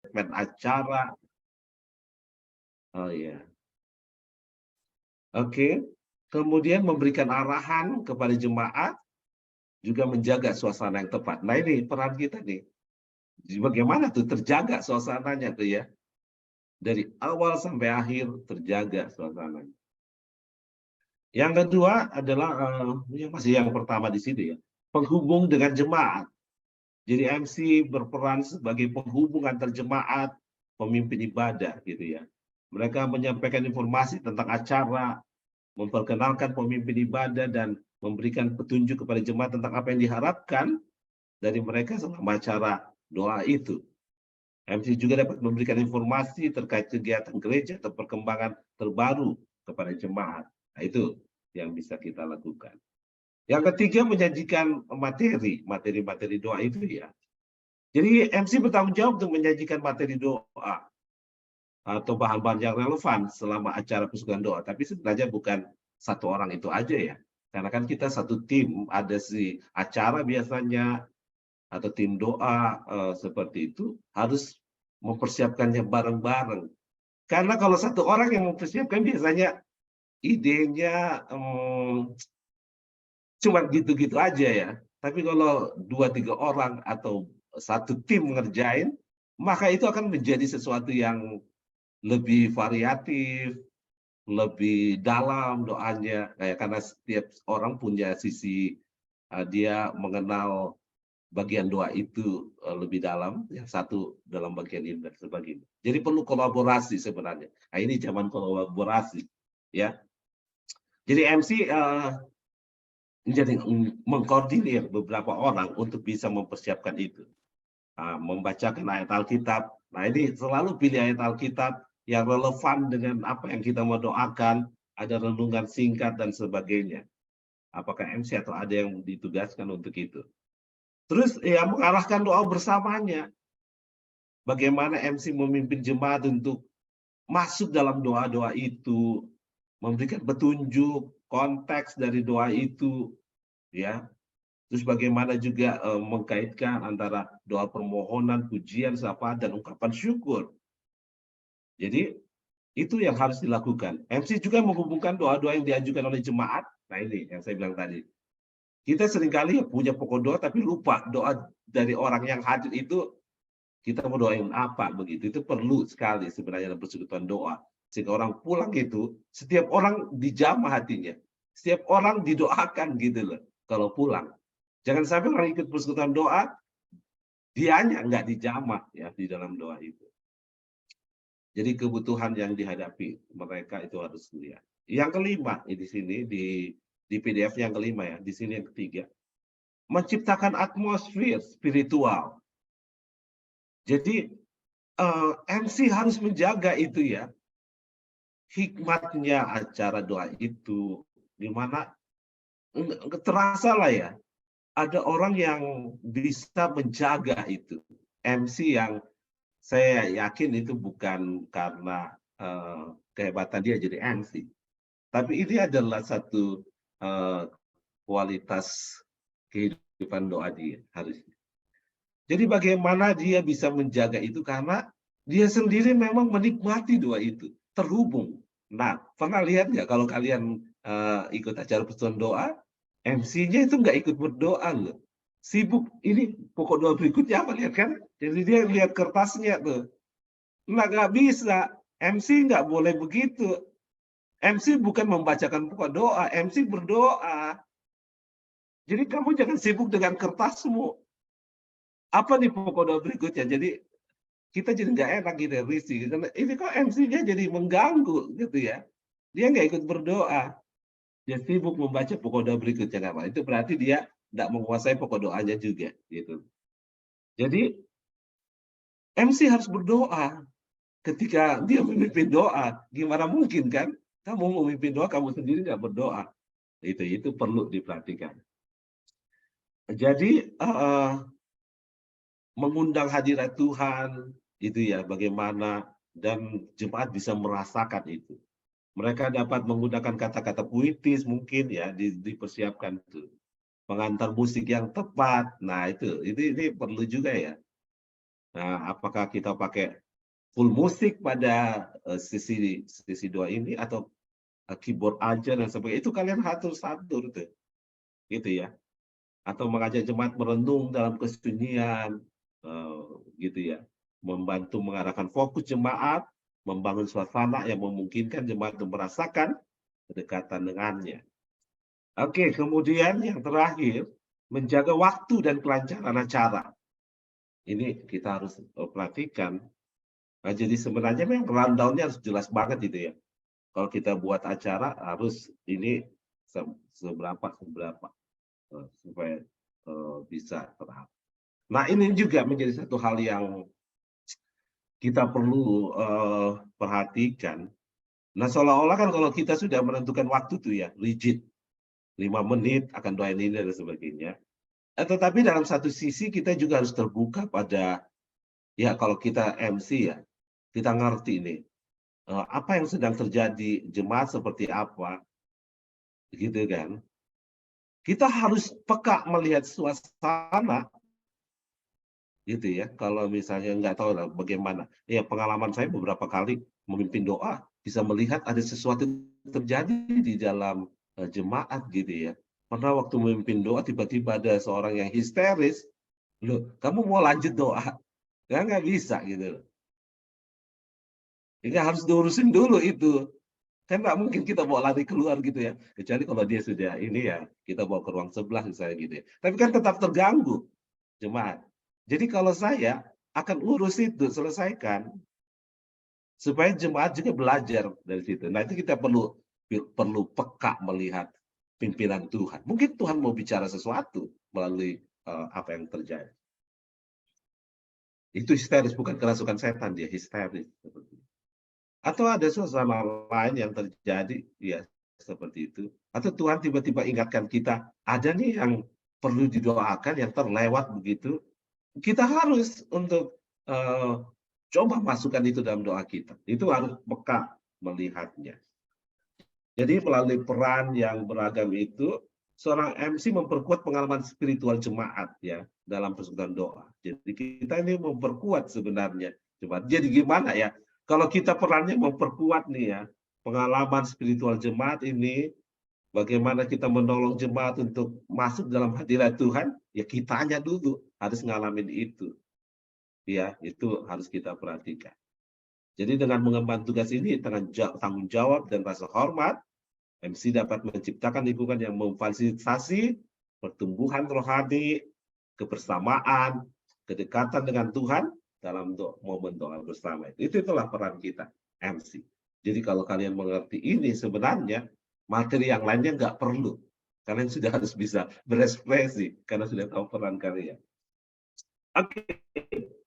segmen acara. Oh ya, oke. Kemudian memberikan arahan kepada jemaat, juga menjaga suasana yang tepat. Nah ini peran kita nih, bagaimana tuh terjaga suasananya tuh ya, dari awal sampai akhir terjaga suasananya. Yang kedua adalah, yang masih yang pertama di sini ya, penghubung dengan jemaat. Jadi MC berperan sebagai penghubung antar jemaat, pemimpin ibadah gitu ya. Mereka menyampaikan informasi tentang acara, memperkenalkan pemimpin ibadah, dan memberikan petunjuk kepada jemaat tentang apa yang diharapkan dari mereka selama acara doa itu. MC juga dapat memberikan informasi terkait kegiatan gereja atau perkembangan terbaru kepada jemaat. Nah, itu yang bisa kita lakukan. Yang ketiga, menyajikan materi doa itu ya. Jadi MC bertanggung jawab untuk menyajikan materi doa atau bahan-bahan yang relevan selama acara persekutuan doa. Tapi sebenarnya bukan satu orang itu aja ya. Karena kan kita satu tim, ada si acara biasanya atau tim doa seperti itu harus mempersiapkannya bareng-bareng. Karena kalau satu orang yang mempersiapkan biasanya idenya cuma gitu-gitu aja ya. Tapi kalau 2 3 orang atau satu tim ngerjain, maka itu akan menjadi sesuatu yang lebih variatif, lebih dalam doanya, kayak karena setiap orang punya sisi, dia mengenal bagian doa itu, lebih dalam, yang satu dalam bagian ini dan sebagainya. Jadi perlu kolaborasi sebenarnya. Nah, ini zaman kolaborasi, ya. Jadi MC, menjadi mengkoordinir beberapa orang untuk bisa mempersiapkan itu. Membacakan ayat Alkitab. Nah, ini selalu pilih ayat Alkitab yang relevan dengan apa yang kita mau doakan, ada renungan singkat dan sebagainya. Apakah MC atau ada yang ditugaskan untuk itu. Terus ya mengarahkan doa bersamanya. Bagaimana MC memimpin jemaat untuk masuk dalam doa-doa itu, memberikan petunjuk, konteks dari doa itu, ya. Terus bagaimana juga mengkaitkan antara doa permohonan, pujian, syafaat, dan ungkapan syukur. Jadi itu yang harus dilakukan. MC juga menghubungkan doa-doa yang diajukan oleh jemaat. Nah ini yang saya bilang tadi. Kita seringkali ya punya pokok doa tapi lupa doa dari orang yang hadir itu kita mau doain apa begitu. Itu perlu sekali sebenarnya dalam persekutuan doa. Sehingga orang pulang itu, setiap orang dijamah hatinya. Setiap orang didoakan gitu loh kalau pulang. Jangan sampai orang ikut persekutuan doa, dianya nggak dijamah ya di dalam doa itu. Jadi kebutuhan yang dihadapi mereka itu harus dilihat. Yang kelima di sini di PDF yang kelima ya, di sini yang ketiga, menciptakan atmosfer spiritual. Jadi MC harus menjaga itu ya, hikmatnya acara doa itu, di mana terasa lah ya, ada orang yang bisa menjaga itu. MC yang saya yakin itu bukan karena kehebatan dia jadi MC, tapi ini adalah satu kualitas kehidupan doa dia harusnya. Jadi bagaimana dia bisa menjaga itu karena dia sendiri memang menikmati doa itu, terhubung. Nah, pernah lihat nggak kalau kalian ikut acara persekutuan doa, MC-nya itu nggak ikut berdoa loh. Sibuk, ini pokok doa berikutnya apa lihat kan? Jadi dia lihat kertasnya tuh. Nggak bisa. MC nggak boleh begitu. MC bukan membacakan pokok doa, MC berdoa. Jadi kamu jangan sibuk dengan kertasmu. Apa nih pokok doa berikutnya? Jadi kita jadi nggak enak gitu, risih. Karena ini kok MC-nya jadi mengganggu gitu ya. Dia nggak ikut berdoa. Dia sibuk membaca pokok doa berikutnya nggak apa. Itu berarti dia nggak menguasai pokok doanya juga gitu. Jadi MC harus berdoa ketika dia memimpin doa. Gimana mungkin kan? Kamu memimpin doa, kamu sendiri nggak berdoa. Itu perlu diperhatikan. Jadi mengundang hadirat Tuhan itu ya bagaimana dan jemaat bisa merasakan itu. Mereka dapat menggunakan kata-kata puitis mungkin ya dipersiapkan itu. Pengantar musik yang tepat. Nah, itu ini perlu juga ya. Nah, apakah kita pakai full musik pada sisi doa ini atau keyboard aja dan sebagainya, itu kalian atur tuh, gitu ya. Atau mengajak jemaat merenung dalam kesunyian, eee, gitu ya. Membantu mengarahkan fokus jemaat, membangun suasana yang memungkinkan jemaat untuk merasakan kedekatan dengannya. Oke, kemudian yang terakhir, menjaga waktu dan kelancaran acara. Ini kita harus, perhatikan. Nah, jadi sebenarnya memang rundown-nya harus jelas banget itu ya. Kalau kita buat acara harus ini seberapa seberapa, supaya, bisa terhap. Nah, ini juga menjadi satu hal yang kita perlu, perhatikan. Nah, seolah-olah kan kalau kita sudah menentukan waktu tuh ya, rigid, 5 menit akan doain ini dan sebagainya. Tetapi dalam satu sisi kita juga harus terbuka pada, ya kalau kita MC ya, kita ngerti nih, apa yang sedang terjadi, jemaat seperti apa, gitu kan. Kita harus peka melihat suasana, gitu ya. Kalau misalnya nggak tahu lah bagaimana. Ya pengalaman saya beberapa kali memimpin doa, bisa melihat ada sesuatu terjadi di dalam, jemaat gitu ya. Pernah waktu memimpin doa tiba-tiba ada seorang yang histeris, "Loh, kamu mau lanjut doa?" Ya nggak bisa gitu. Ini harus diurusin dulu itu. Kan nggak mungkin kita bawa lari keluar gitu ya, kecuali kalau dia sudah ini ya, kita bawa ke ruang sebelah misalnya gitu ya. Tapi kan tetap terganggu jemaat. Jadi kalau saya akan urus itu, selesaikan, supaya jemaat juga belajar dari situ. Nah, itu kita perlu perlu peka melihat pimpinan Tuhan. Mungkin Tuhan mau bicara sesuatu melalui, apa yang terjadi. Itu histeris, bukan kerasukan setan, dia histeris, seperti itu. Atau ada suasana lain yang terjadi, ya seperti itu. Atau Tuhan tiba-tiba ingatkan kita, ada nih yang perlu didoakan, yang terlewat begitu, kita harus untuk, coba masukkan itu dalam doa kita. Itu harus peka melihatnya. Jadi melalui peran yang beragam itu, seorang MC memperkuat pengalaman spiritual jemaat ya, dalam persekutuan doa. Jadi kita ini memperkuat sebenarnya jemaat. Jadi gimana ya, kalau kita perannya memperkuat nih ya, pengalaman spiritual jemaat ini, bagaimana kita menolong jemaat untuk masuk dalam hadirat Tuhan, ya kitanya dulu harus ngalamin itu. Ya, itu harus kita perhatikan. Jadi dengan mengemban tugas ini dengan tanggung jawab dan rasa hormat, MC dapat menciptakan lingkungan yang memfasilitasi pertumbuhan rohani, kebersamaan, kedekatan dengan Tuhan dalam momen doa bersama. Itulah peran kita, MC. Jadi kalau kalian mengerti ini sebenarnya materi yang lainnya nggak perlu. Kalian sudah harus bisa berekspresi karena sudah tahu peran kalian. Oke,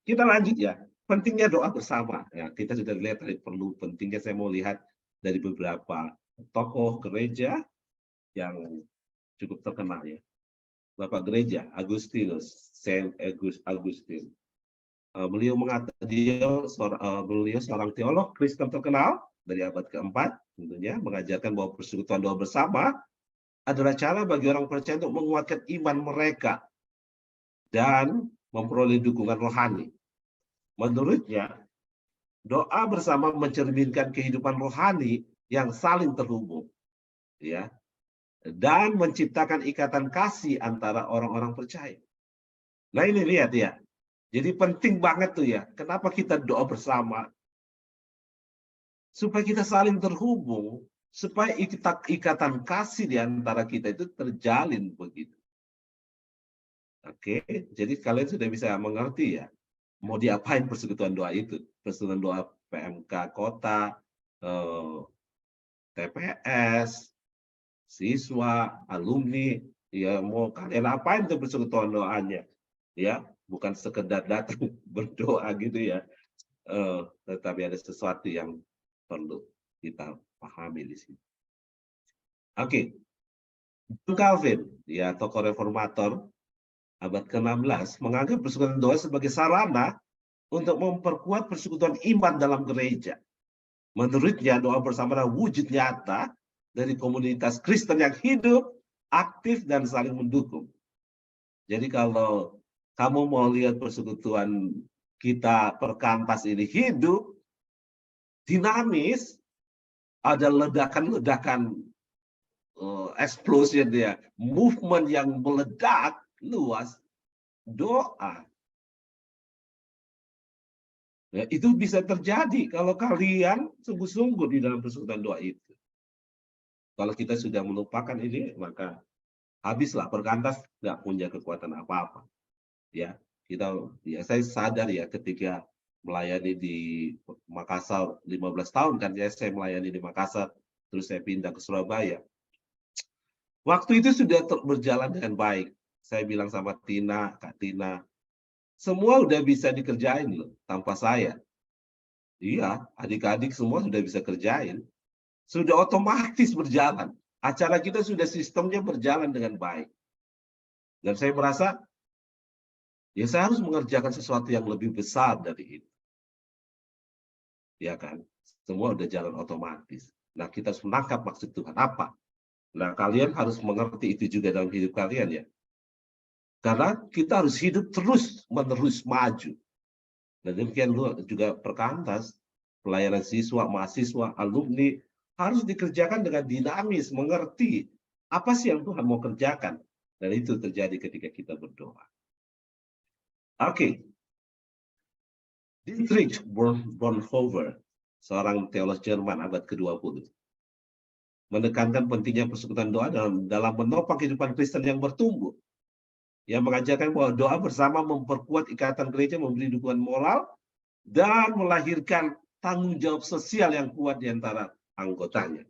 kita lanjut ya. Pentingnya doa bersama. Ya, kita sudah lihat tadi perlu pentingnya, saya mau lihat dari beberapa tokoh gereja yang cukup terkenal ya. Bapak gereja Agustinus, Saint Augustine. Beliau mengatakan beliau seorang teolog Kristen terkenal dari abad keempat, tentunya mengajarkan bahwa persekutuan doa bersama adalah cara bagi orang percaya untuk menguatkan iman mereka dan memperoleh dukungan rohani. Menurutnya, doa bersama mencerminkan kehidupan rohani yang saling terhubung, ya, dan menciptakan ikatan kasih antara orang-orang percaya. Nah ini lihat ya, jadi penting banget tuh ya, kenapa kita doa bersama? Supaya kita saling terhubung, supaya ikatan kasih di antara kita itu terjalin begitu. Oke, jadi kalian sudah bisa mengerti ya, mau diapain persekutuan doa itu? Persekutuan doa PMK kota, TPS, siswa, alumni, ya mau kalian apain tuh persekutuan doanya, ya bukan sekedar datang berdoa gitu ya, tetapi ada sesuatu yang perlu kita pahami di sini. Oke, John Calvin, ya tokoh reformator abad ke-16 menganggap persekutuan doa sebagai sarana untuk memperkuat persekutuan iman dalam gereja. Menurutnya doa bersama adalah wujud nyata dari komunitas Kristen yang hidup, aktif, dan saling mendukung. Jadi kalau kamu mau lihat persekutuan kita perkantas ini hidup, dinamis, ada ledakan-ledakan explosion ya, movement yang meledak luas, doa. Ya, itu bisa terjadi kalau kalian sungguh-sungguh di dalam persekutuan doa itu. Kalau kita sudah melupakan ini, maka habislah perkantas, nggak punya kekuatan apa-apa. Ya, saya sadar ya ketika melayani di Makassar 15 tahun kan ya, saya melayani di Makassar, terus saya pindah ke Surabaya. Waktu itu sudah berjalan dengan baik. Saya bilang sama Tina, Kak Tina, semua udah bisa dikerjain loh tanpa saya. Iya, adik-adik semua sudah bisa kerjain. Sudah otomatis berjalan. Acara kita sudah sistemnya berjalan dengan baik. Dan saya merasa, ya saya harus mengerjakan sesuatu yang lebih besar dari itu. Ya kan? Semua udah jalan otomatis. Nah, kita harus menangkap maksud Tuhan apa. Nah, kalian harus mengerti itu juga dalam hidup kalian ya. Karena kita harus hidup terus-menerus maju. Dan demikian juga perkantas, pelayanan siswa, mahasiswa, alumni, harus dikerjakan dengan dinamis, mengerti apa sih yang Tuhan mau kerjakan. Dan itu terjadi ketika kita berdoa. Oke. Dietrich Bonhoeffer, seorang teolog Jerman abad ke-20, menekankan pentingnya persekutuan doa dalam menopang kehidupan Kristen yang bertumbuh. Yang mengajarkan bahwa doa bersama memperkuat ikatan gereja, memberi dukungan moral, dan melahirkan tanggung jawab sosial yang kuat di antara anggotanya.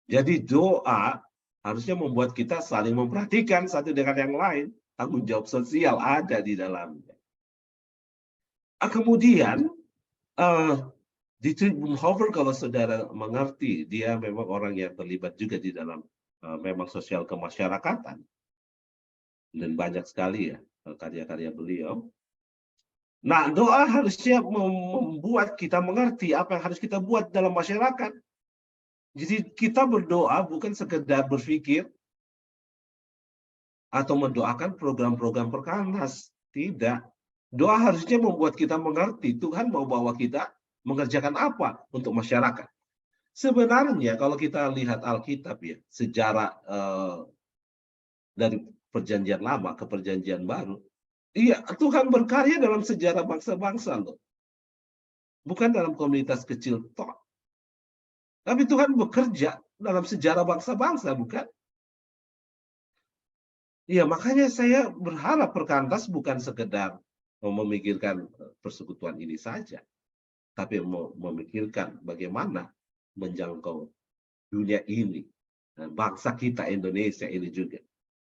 Jadi doa harusnya membuat kita saling memperhatikan satu dengan yang lain. Tanggung jawab sosial ada di dalamnya. Kemudian, Dietrich Bonhoeffer, kalau saudara mengerti, dia memang orang yang terlibat juga di dalam memang sosial kemasyarakatan. Dan banyak sekali ya karya-karya beliau. Nah, doa harusnya membuat kita mengerti apa yang harus kita buat dalam masyarakat. Jadi kita berdoa bukan sekedar berpikir atau mendoakan program-program perkantas. Tidak. Doa harusnya membuat kita mengerti Tuhan mau bawa kita mengerjakan apa untuk masyarakat. Sebenarnya kalau kita lihat Alkitab ya, sejarah dari perjanjian lama ke perjanjian baru, iya, Tuhan berkarya dalam sejarah bangsa-bangsa loh. Bukan dalam komunitas kecil toh. Tapi Tuhan bekerja dalam sejarah bangsa-bangsa, bukan? Iya, makanya saya berharap perkantas bukan sekedar memikirkan persekutuan ini saja, tapi memikirkan bagaimana menjangkau dunia ini, bangsa kita Indonesia ini juga.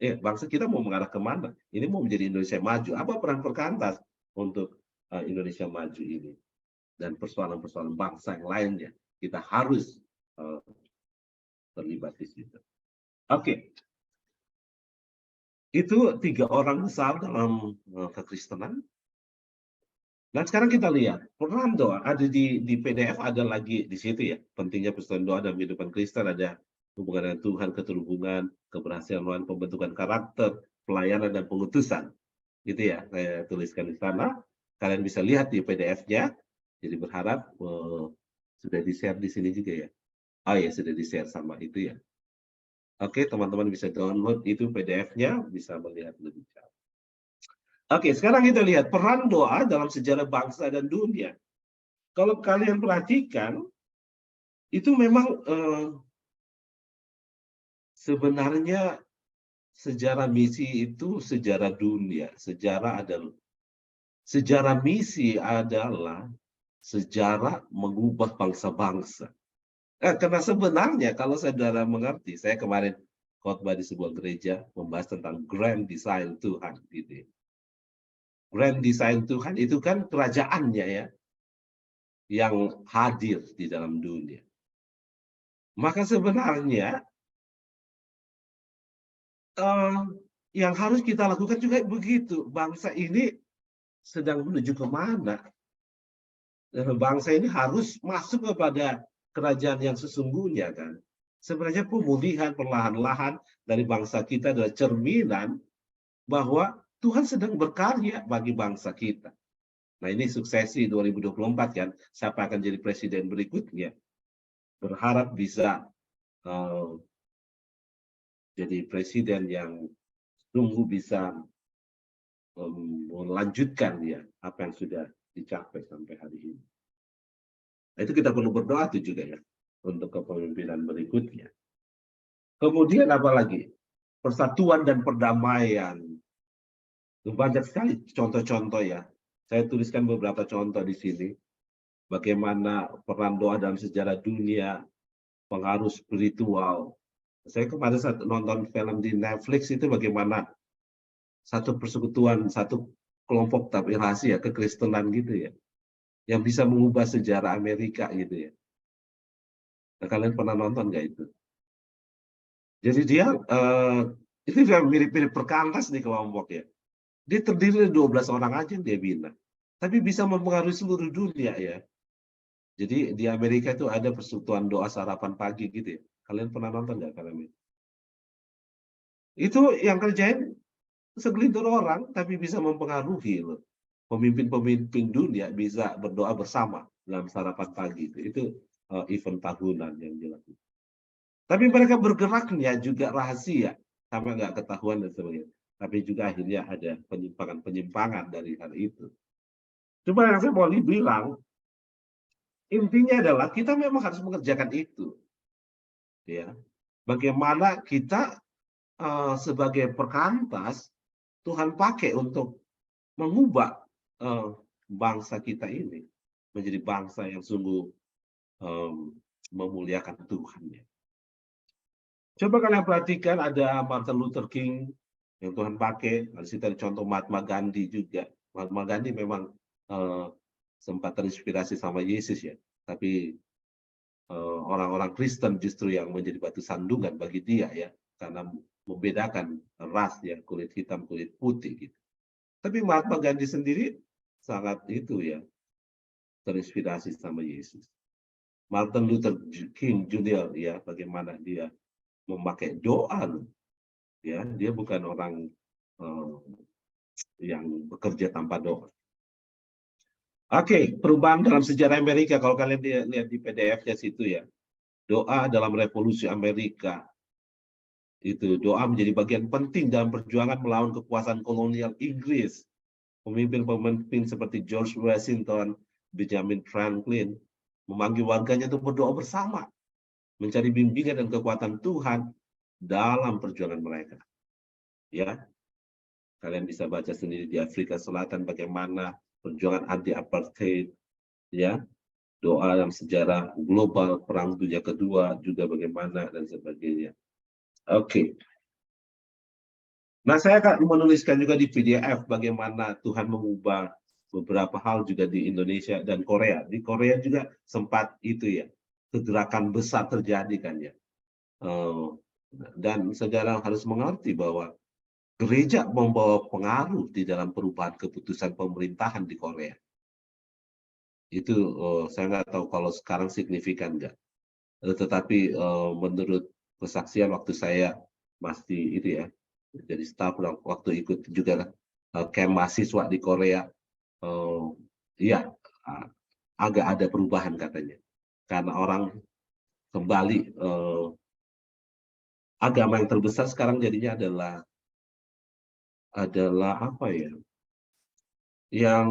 Bangsa kita mau mengarah kemana? Ini mau menjadi Indonesia maju. Apa peran perkantas untuk Indonesia maju ini? Dan persoalan-persoalan bangsa yang lainnya. Kita harus terlibat di situ. Oke. Itu 3 orang besar dalam kekristenan. Dan sekarang kita lihat, peran doa ada di PDF, ada lagi di situ ya. Pentingnya persekutuan doa dalam kehidupan Kristen, ada hubungan dengan Tuhan, keterhubungan, keberhasilan pembentukan karakter, pelayanan dan pengutusan. Gitu ya, saya tuliskan di sana. Kalian bisa lihat di PDF-nya. Jadi berharap sudah di-share di sini juga ya. Oh ya, sudah di-share sama itu ya. Oke, teman-teman bisa download itu PDF-nya, bisa melihat lebih jauh. Oke, sekarang kita lihat peran doa dalam sejarah bangsa dan dunia. Kalau kalian perhatikan, itu memang sebenarnya sejarah misi itu sejarah dunia. Sejarah misi adalah sejarah mengubah bangsa-bangsa. Karena sebenarnya kalau saudara mengerti, saya kemarin khotbah di sebuah gereja membahas tentang grand design Tuhan. Gitu. Grand design Tuhan itu kan kerajaannya ya, yang hadir di dalam dunia. Maka sebenarnya yang harus kita lakukan juga begitu. Bangsa ini sedang menuju kemana? Bangsa ini harus masuk kepada kerajaan yang sesungguhnya kan. Sebenarnya pemulihan perlahan-lahan dari bangsa kita adalah cerminan bahwa Tuhan sedang berkarya bagi bangsa kita. Nah, ini suksesi 2024 kan, siapa akan jadi presiden berikutnya. Berharap bisa jadi presiden yang sungguh bisa melanjutkan ya apa yang sudah dicapai sampai hari ini. Nah, itu kita perlu berdoa tuh juga ya untuk kepemimpinan berikutnya. Kemudian apa lagi? Persatuan dan perdamaian. Banyak sekali contoh-contoh ya. Saya tuliskan beberapa contoh di sini. Bagaimana peran doa dalam sejarah dunia, pengaruh spiritual. Saya kemarin nonton film di Netflix itu bagaimana satu persekutuan, satu kelompok tapi rahasia kekristenan gitu ya, yang bisa mengubah sejarah Amerika gitu ya. Nah, kalian pernah nonton nggak itu? Jadi dia itu mirip-mirip perkantas nih kelompok ya. Dia terdiri dari 12 orang aja yang dia bina, tapi bisa mempengaruhi seluruh dunia ya. Jadi di Amerika itu ada persekutuan doa sarapan pagi gitu ya. Kalian pernah nonton nggak film itu? Itu yang kerjain segelintir orang, tapi bisa mempengaruhi loh. Pemimpin-pemimpin dunia bisa berdoa bersama dalam sarapan pagi itu. Itu event tahunan yang dilakukan. Tapi mereka bergeraknya juga rahasia, sampai nggak ketahuan dan sebagainya. Tapi juga akhirnya ada penyimpangan-penyimpangan dari hal itu. Cuma yang saya mau bilang, intinya adalah kita memang harus mengerjakan itu. Ya, bagaimana kita sebagai perkantas Tuhan pakai untuk mengubah bangsa kita ini menjadi bangsa yang sungguh memuliakan Tuhan. Ya. Coba kalian perhatikan ada Martin Luther King yang Tuhan pakai. Di situ ada contoh Mahatma Gandhi juga. Mahatma Gandhi memang sempat terinspirasi sama Yesus ya, tapi orang-orang Kristen justru yang menjadi batu sandungan bagi dia ya, karena membedakan ras ya, kulit hitam, kulit putih gitu. Tapi Mahatma Gandhi sendiri sangat itu ya, terinspirasi sama Yesus. Martin Luther King Jr. ya, bagaimana dia memakai doa loh. Ya, dia bukan orang yang bekerja tanpa doa. Oke, perubahan dalam sejarah Amerika kalau kalian lihat di PDF-nya situ ya. Doa dalam revolusi Amerika. Itu doa menjadi bagian penting dalam perjuangan melawan kekuasaan kolonial Inggris. Pemimpin-pemimpin seperti George Washington, Benjamin Franklin memanggil warganya untuk berdoa bersama, mencari bimbingan dan kekuatan Tuhan dalam perjuangan mereka. Ya, kalian bisa baca sendiri di Afrika Selatan bagaimana perjuangan anti apartheid, ya, doa dalam sejarah global Perang Dunia Kedua juga bagaimana dan sebagainya. Oke. Nah, saya akan menuliskan juga di PDF bagaimana Tuhan mengubah beberapa hal juga di Indonesia dan Korea. Di Korea juga sempat itu ya, kegerakan besar terjadi kan ya. Dan saudara harus mengerti bahwa gereja membawa pengaruh di dalam perubahan keputusan pemerintahan di Korea. Itu saya nggak tahu kalau sekarang signifikan nggak. Tetapi menurut kesaksian waktu saya masih itu ya, jadi staf waktu ikut juga camp mahasiswa di Korea, ya agak ada perubahan katanya. Karena orang kembali agama yang terbesar sekarang jadinya adalah apa ya? Yang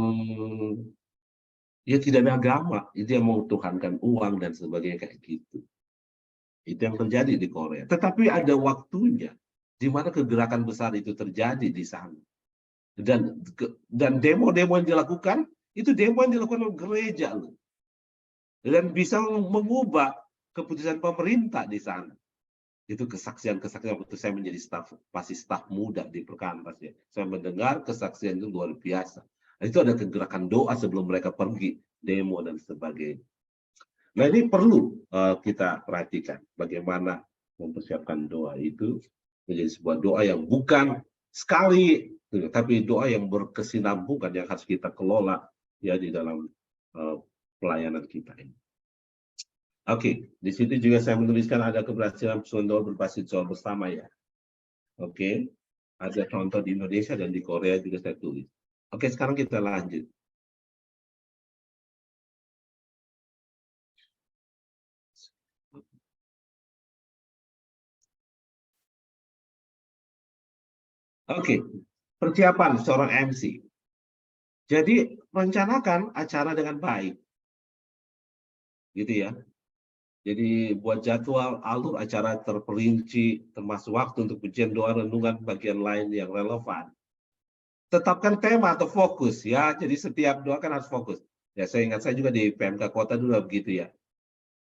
ya tidak ada agama, dia mau tuhankan uang dan sebagainya kayak gitu. Itu yang terjadi di Korea. Tetapi ada waktunya di mana kegerakan besar itu terjadi di sana. Dan demo-demo yang dilakukan, itu demo yang dilakukan oleh gereja loh. Dan bisa mengubah keputusan pemerintah di sana. Itu kesaksian-kesaksian waktu saya menjadi masih staf muda di Perkantas ya. Saya mendengar kesaksian itu luar biasa. Nah, itu ada kegerakan doa sebelum mereka pergi demo dan sebagainya. Nah, ini perlu kita perhatikan bagaimana mempersiapkan doa itu menjadi sebuah doa yang bukan sekali, tapi doa yang berkesinambungan yang harus kita kelola ya di dalam pelayanan kita ini. Oke, di situ juga saya menuliskan ada keberhasilan doa berbasis doa bersama ya. Oke, ada contoh di Indonesia dan di Korea juga saya tulis. Oke, sekarang kita lanjut. Oke, persiapan seorang MC. Jadi rencanakan acara dengan baik, gitu ya. Jadi buat jadwal, alur acara terperinci, termasuk waktu untuk pujian doa renungan bagian lain yang relevan. Tetapkan tema atau fokus ya, jadi setiap doa kan harus fokus. Ya saya ingat saya juga di PMK Kota dulu begitu ya.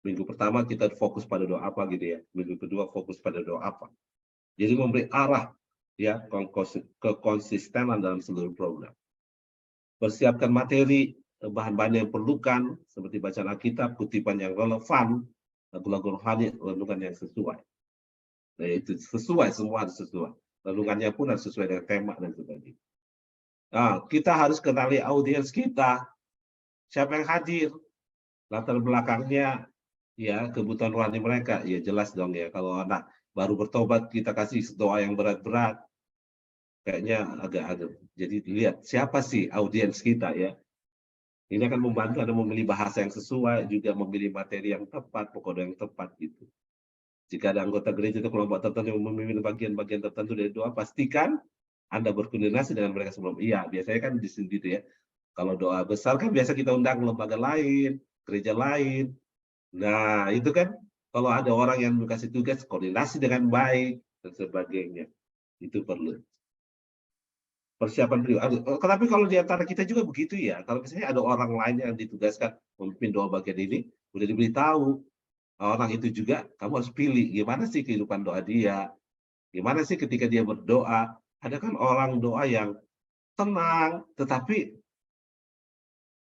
Minggu pertama kita fokus pada doa apa gitu ya, minggu kedua fokus pada doa apa. Jadi memberi arah ya, kekonsistenan dalam seluruh program. Persiapkan materi, bahan-bahan yang perlukan, seperti bacaan Alkitab, kutipan yang relevan, lagu-lagu rohani, renungan yang sesuai. Nah, itu sesuai, semua harus sesuai. Renungannya pun harus sesuai dengan tema dan sebagainya. Nah, kita harus kenali audiens kita, siapa yang hadir, latar belakangnya, ya kebutuhan rohani mereka, ya jelas dong ya. Kalau anak baru bertobat kita kasih doa yang berat-berat, kayaknya agak-agak. Jadi lihat siapa sih audiens kita ya. Ini akan membantu Anda memilih bahasa yang sesuai, juga memilih materi yang tepat, pokok yang tepat gitu. Jika ada anggota gereja atau kelompok tertentu yang memimpin bagian-bagian tertentu dari doa, pastikan Anda berkoordinasi dengan mereka sebelum. Iya, biasanya kan di sini gitu ya. Kalau doa besar kan biasa kita undang lembaga lain, gereja lain. Nah, itu kan kalau ada orang yang dikasih tugas koordinasi dengan baik dan sebagainya. Itu perlu. Persiapan pribadi. Tapi kalau di antara kita juga begitu ya. Kalau misalnya ada orang lain yang ditugaskan memimpin doa bagian ini, udah diberitahu orang itu juga kamu harus pilih gimana sih kehidupan doa dia, gimana sih ketika dia berdoa. Ada kan orang doa yang tenang, tetapi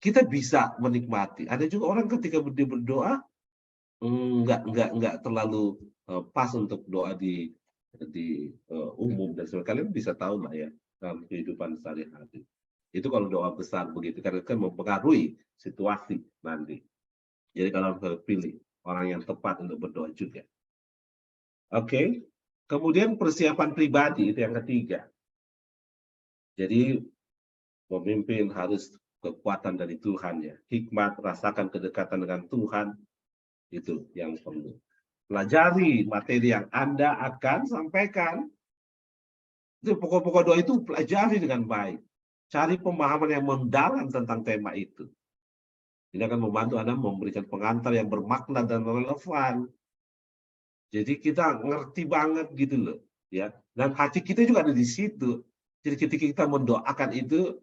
kita bisa menikmati. Ada juga orang ketika dia berdoa nggak terlalu pas untuk doa di umum dan sebagainya. Kalian bisa tahu lah ya dalam kehidupan sehari-hari. Itu kalau doa besar begitu, karena kan mempengaruhi situasi nanti. Jadi kalau pilih orang yang tepat untuk berdoa juga. Oke, kemudian persiapan pribadi itu yang ketiga. Jadi pemimpin harus kekuatan dari Tuhan ya, hikmat, rasakan kedekatan dengan Tuhan, itu yang perlu. Pelajari materi yang Anda akan sampaikan. Itu pokok-pokok doa itu pelajari dengan baik. Cari pemahaman yang mendalam tentang tema itu. Ini akan membantu Anda memberikan pengantar yang bermakna dan relevan. Jadi kita ngerti banget gitu loh, ya. Dan hati kita juga ada di situ. Jadi ketika kita mendoakan itu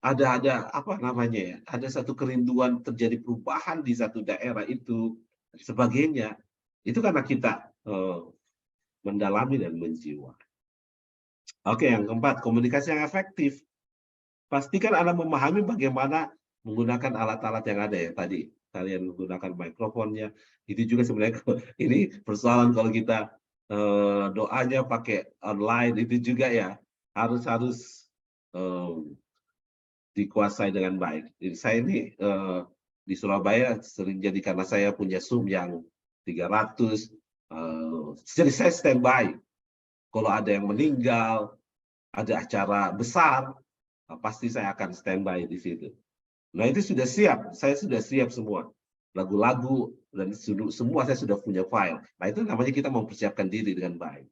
ada apa namanya ya? Ada satu kerinduan terjadi perubahan di satu daerah itu, sebagainya. Itu karena kita mendalami dan menjiwa. Oke, yang keempat, komunikasi yang efektif. Pastikan Anda memahami bagaimana menggunakan alat-alat yang ada ya tadi. Kalian menggunakan mikrofonnya. Itu juga sebenarnya ini persoalan kalau kita doanya pakai online itu juga ya harus dikuasai dengan baik. Jadi saya ini di Surabaya sering jadi karena saya punya Zoom yang 300, jadi saya standby. Kalau ada yang meninggal, ada acara besar, pasti saya akan standby di situ. Nah itu sudah siap, saya sudah siap semua. Lagu-lagu dan semua saya sudah punya file. Nah itu namanya kita mempersiapkan diri dengan baik.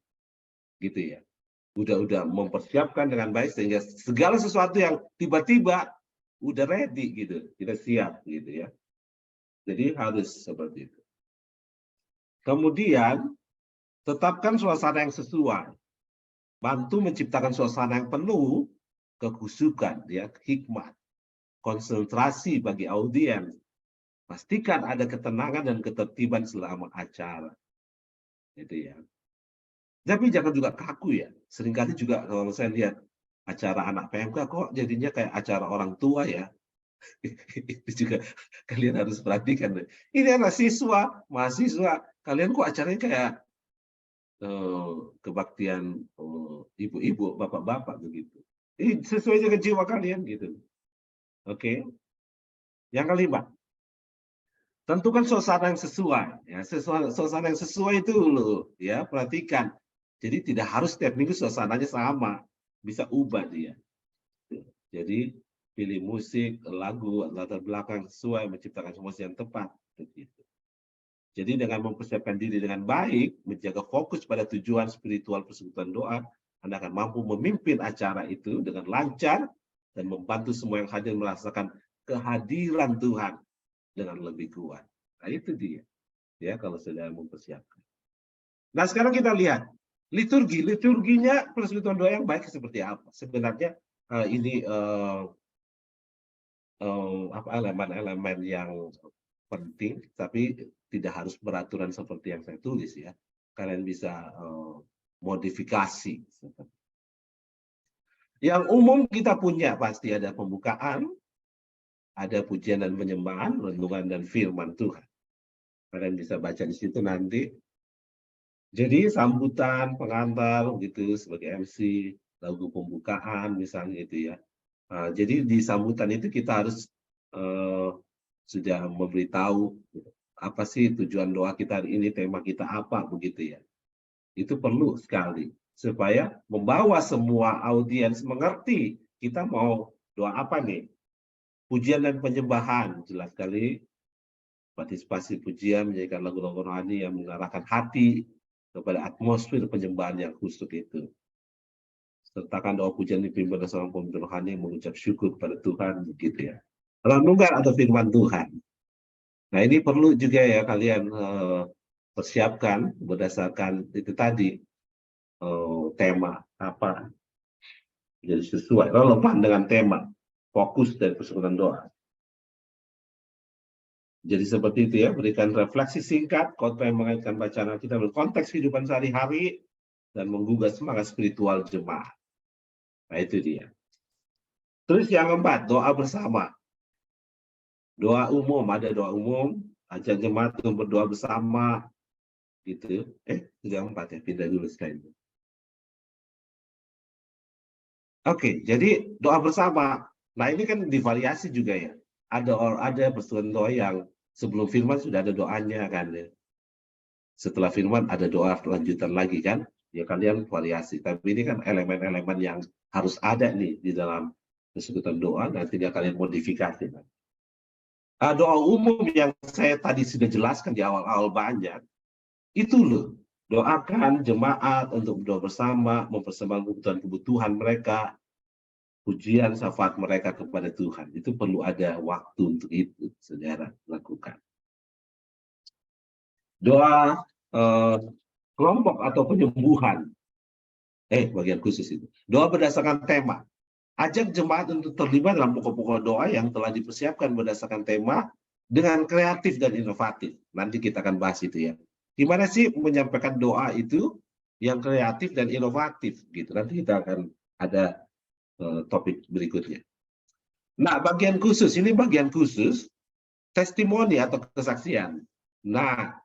Gitu ya. Udah mempersiapkan dengan baik sehingga segala sesuatu yang tiba-tiba udah ready gitu. Kita siap gitu ya. Jadi harus seperti itu. Kemudian tetapkan suasana yang sesuai. Bantu menciptakan suasana yang penuh kekhusyukan ya, hikmat, konsentrasi bagi audiens. Pastikan ada ketenangan dan ketertiban selama acara. Itu ya. Tapi jangan juga kaku ya. Seringkali juga kalau saya lihat acara anak PMK kok jadinya kayak acara orang tua ya. Itu juga kalian harus perhatikan. Ini anak siswa, mahasiswa, kalian kok acaranya kayak kebaktian ibu-ibu, bapak-bapak begitu. Ini sesuai dengan jiwa kalian gitu. Oke. Yang kelima, tentukan suasana yang sesuai. Ya, suasana yang sesuai itu loh, ya perhatikan. Jadi tidak harus setiap minggu suasananya sama, bisa ubah dia. Jadi pilih musik, lagu, latar belakang sesuai, menciptakan emosi yang tepat. Begitu. Jadi dengan mempersiapkan diri dengan baik, menjaga fokus pada tujuan spiritual persekutuan doa, Anda akan mampu memimpin acara itu dengan lancar dan membantu semua yang hadir merasakan kehadiran Tuhan dengan lebih kuat. Nah, itu dia. Ya, kalau saudara mempersiapkan. Nah, sekarang kita lihat liturginya persekutuan doa yang baik seperti apa. Sebenarnya ini elemen-elemen yang penting, tapi tidak harus peraturan seperti yang saya tulis ya. Kalian bisa modifikasi. Yang umum kita punya pasti ada pembukaan, ada pujian dan penyembahan, renungan dan firman Tuhan. Kalian bisa baca di situ nanti. Jadi sambutan, pengantar gitu sebagai MC, lagu pembukaan misalnya gitu ya. Jadi di sambutan itu kita harus sudah memberitahu apa sih tujuan doa kita hari ini, tema kita apa begitu ya. Itu perlu sekali supaya membawa semua audiens mengerti kita mau doa apa nih. Pujian dan penyembahan jelas sekali, partisipasi pujian menjadikan lagu-lagu rohani yang mengarahkan hati kepada atmosfer penyembahan yang khusyuk itu. Sertakan doa pujian dipimpin oleh seorang pemimpin rohani yang mengucap syukur kepada Tuhan begitu ya. Renungan atau firman Tuhan. Nah, ini perlu juga ya kalian persiapkan berdasarkan itu tadi tema apa. Jadi sesuai relevan dengan tema, fokus dari persekutuan doa. Jadi seperti itu ya, berikan refleksi singkat, khotbah yang mengaitkan bacaan kita dengan konteks kehidupan sehari-hari dan menggugah semangat spiritual jemaat. Nah, itu dia. Terus yang keempat, doa bersama. Doa umum, ada doa umum, ajak jemaat untuk berdoa bersama, gitu. Yang keempat ya, pindah dulu sekali. Oke, jadi doa bersama. Nah, ini kan divariasi juga ya. Ada persekutuan doa yang sebelum firman sudah ada doanya kan ya. Setelah firman ada doa lanjutan lagi kan. Ya kalian variasi. Tapi ini kan elemen-elemen yang harus ada nih di dalam persekutuan doa. Nanti dia kalian modifikasi. Doa umum yang saya tadi sudah jelaskan di awal-awal banyak. Itu loh. Doakan jemaat untuk berdoa bersama, mempersembahkan kebutuhan mereka, pujian syafaat mereka kepada Tuhan. Itu perlu ada waktu untuk itu, saudara lakukan. Doa kelompok atau penyembuhan. Bagian khusus itu. Doa berdasarkan tema. Ajak jemaat untuk terlibat dalam pokok-pokok doa yang telah dipersiapkan berdasarkan tema dengan kreatif dan inovatif. Nanti kita akan bahas itu ya. Gimana sih menyampaikan doa itu yang kreatif dan inovatif gitu. Nanti kita akan ada topik berikutnya. Nah, bagian khusus, ini bagian khusus testimoni atau kesaksian. Nah,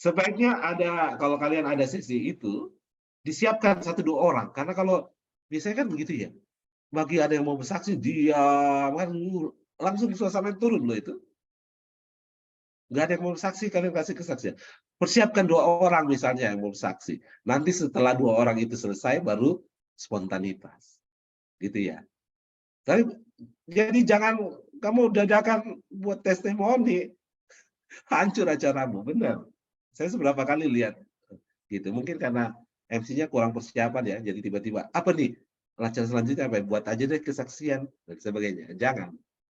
sebaiknya ada, kalau kalian ada sesi itu, disiapkan 1-2 orang. Karena kalau biasanya kan begitu ya, bagi ada yang mau bersaksi, diam, kan langsung suasana turun loh itu. Nggak ada yang mau bersaksi, kalian kasih kesaksian. Persiapkan 2 orang misalnya yang mau bersaksi. Nanti setelah 2 orang itu selesai, baru spontanitas. Gitu ya. Tapi jadi jangan kamu dadakan buat testimoni, hancur acaramu, benar. Saya seberapa kali lihat gitu. Mungkin karena MC-nya kurang persiapan ya, jadi tiba-tiba apa nih? Acara selanjutnya apa? Buat aja deh kesaksian dan sebagainya. Jangan.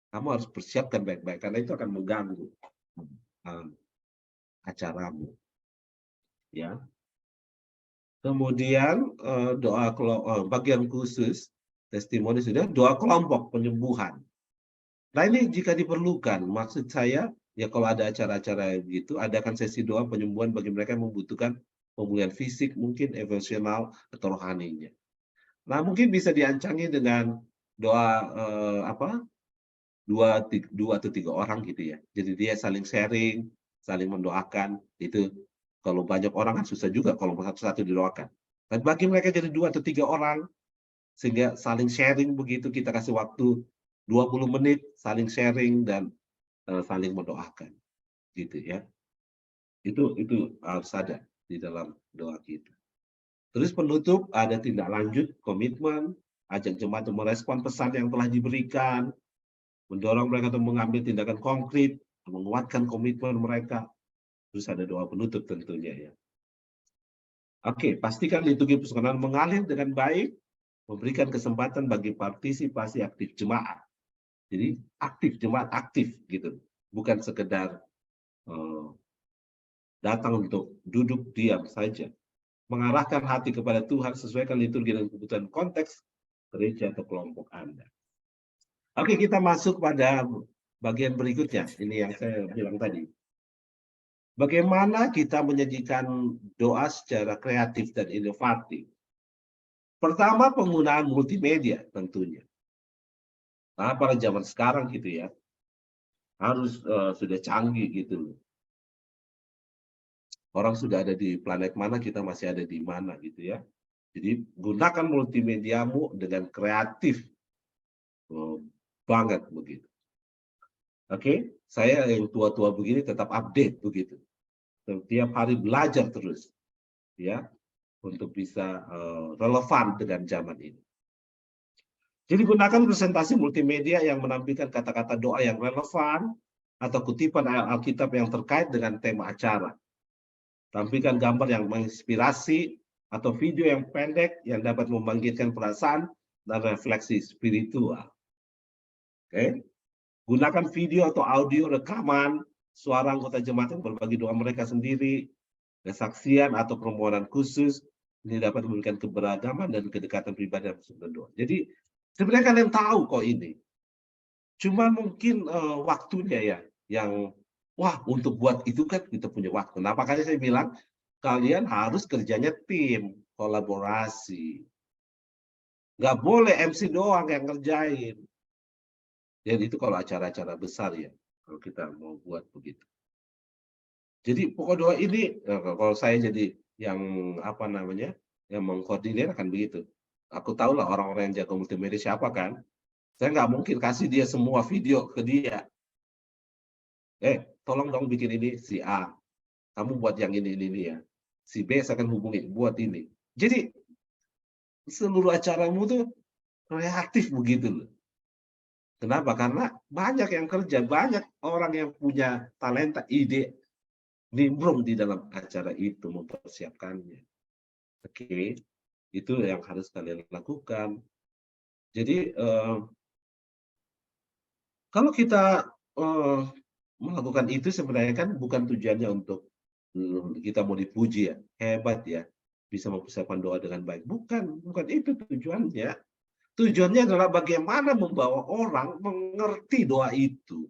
Kamu harus persiapkan baik-baik karena itu akan mengganggu acaramu. Ya. Kemudian doa bagian khusus testimoni sudah, doa kelompok penyembuhan. Nah, ini jika diperlukan, maksud saya, ya kalau ada acara-acara gitu, adakan sesi doa penyembuhan bagi mereka yang membutuhkan pemulihan fisik, mungkin emosional, atau rohaninya. Nah, mungkin bisa diancangi dengan doa 2 atau 3 orang gitu ya. Jadi dia saling sharing, saling mendoakan, itu kalau banyak orang kan susah juga kalau satu-satu didoakan. Tapi bagi mereka jadi 2 atau 3 orang, sehingga saling sharing begitu, kita kasih waktu 20 menit saling sharing dan saling mendoakan gitu ya. Itu harus ada di dalam doa kita. Terus penutup ada tindak lanjut, komitmen, ajak jemaat untuk merespon pesan yang telah diberikan, mendorong mereka untuk mengambil tindakan konkret, menguatkan komitmen mereka. Terus ada doa penutup tentunya ya. Oke, pastikan liturgi persekutuan mengalir dengan baik, memberikan kesempatan bagi partisipasi aktif jemaat. Jadi aktif, jemaat aktif gitu, bukan sekedar datang untuk duduk diam saja. Mengarahkan hati kepada Tuhan, sesuaikan liturgi dan kebutuhan konteks gereja atau kelompok Anda. Oke, kita masuk pada bagian berikutnya. Ini yang saya bilang tadi. Bagaimana kita menyajikan doa secara kreatif dan inovatif? Pertama, penggunaan multimedia tentunya. Nah, pada zaman sekarang gitu ya, harus sudah canggih gitu. Orang sudah ada di planet mana, kita masih ada di mana gitu ya. Jadi gunakan multimediamu dengan kreatif banget begitu. Oke, saya yang tua-tua begini tetap update begitu. Setiap hari belajar terus, ya, untuk bisa relevan dengan zaman ini. Jadi gunakan presentasi multimedia yang menampilkan kata-kata doa yang relevan atau kutipan ayat Alkitab yang terkait dengan tema acara. Tampilkan gambar yang menginspirasi atau video yang pendek yang dapat membangkitkan perasaan dan refleksi spiritual. Oke. Gunakan video atau audio rekaman suara anggota jemaat yang berbagi doa mereka sendiri, kesaksian atau permohonan khusus. Ini dapat memberikan keberagaman dan kedekatan pribadi dalam berdoa. Jadi sebenarnya kalian tahu kok ini. Cuma mungkin waktunya ya yang wah untuk buat itu kan kita punya waktu. Nah makanya saya bilang kalian harus kerjanya tim, kolaborasi. Nggak boleh MC doang yang ngerjain. Dan itu kalau acara-acara besar ya, kalau kita mau buat begitu. Jadi pokok doa ini, kalau saya jadi yang apa namanya, yang mengkoordinir akan begitu. Aku tahu lah orang-orang yang jago multimedia siapa kan. Saya nggak mungkin kasih dia semua video ke dia. Tolong dong bikin ini si A. Kamu buat yang ini ya. Si B saya akan hubungi buat ini. Jadi seluruh acaramu tuh kreatif begitu loh. Kenapa? Karena banyak yang kerja, banyak orang yang punya talenta, ide, nimbrung di dalam acara itu mempersiapkannya. Oke, itu yang harus kalian lakukan. Jadi kalau kita melakukan itu sebenarnya kan bukan tujuannya untuk kita mau dipuji ya, hebat ya, bisa mempersiapkan doa dengan baik. Bukan itu tujuannya. Tujuannya adalah bagaimana membawa orang mengerti doa itu.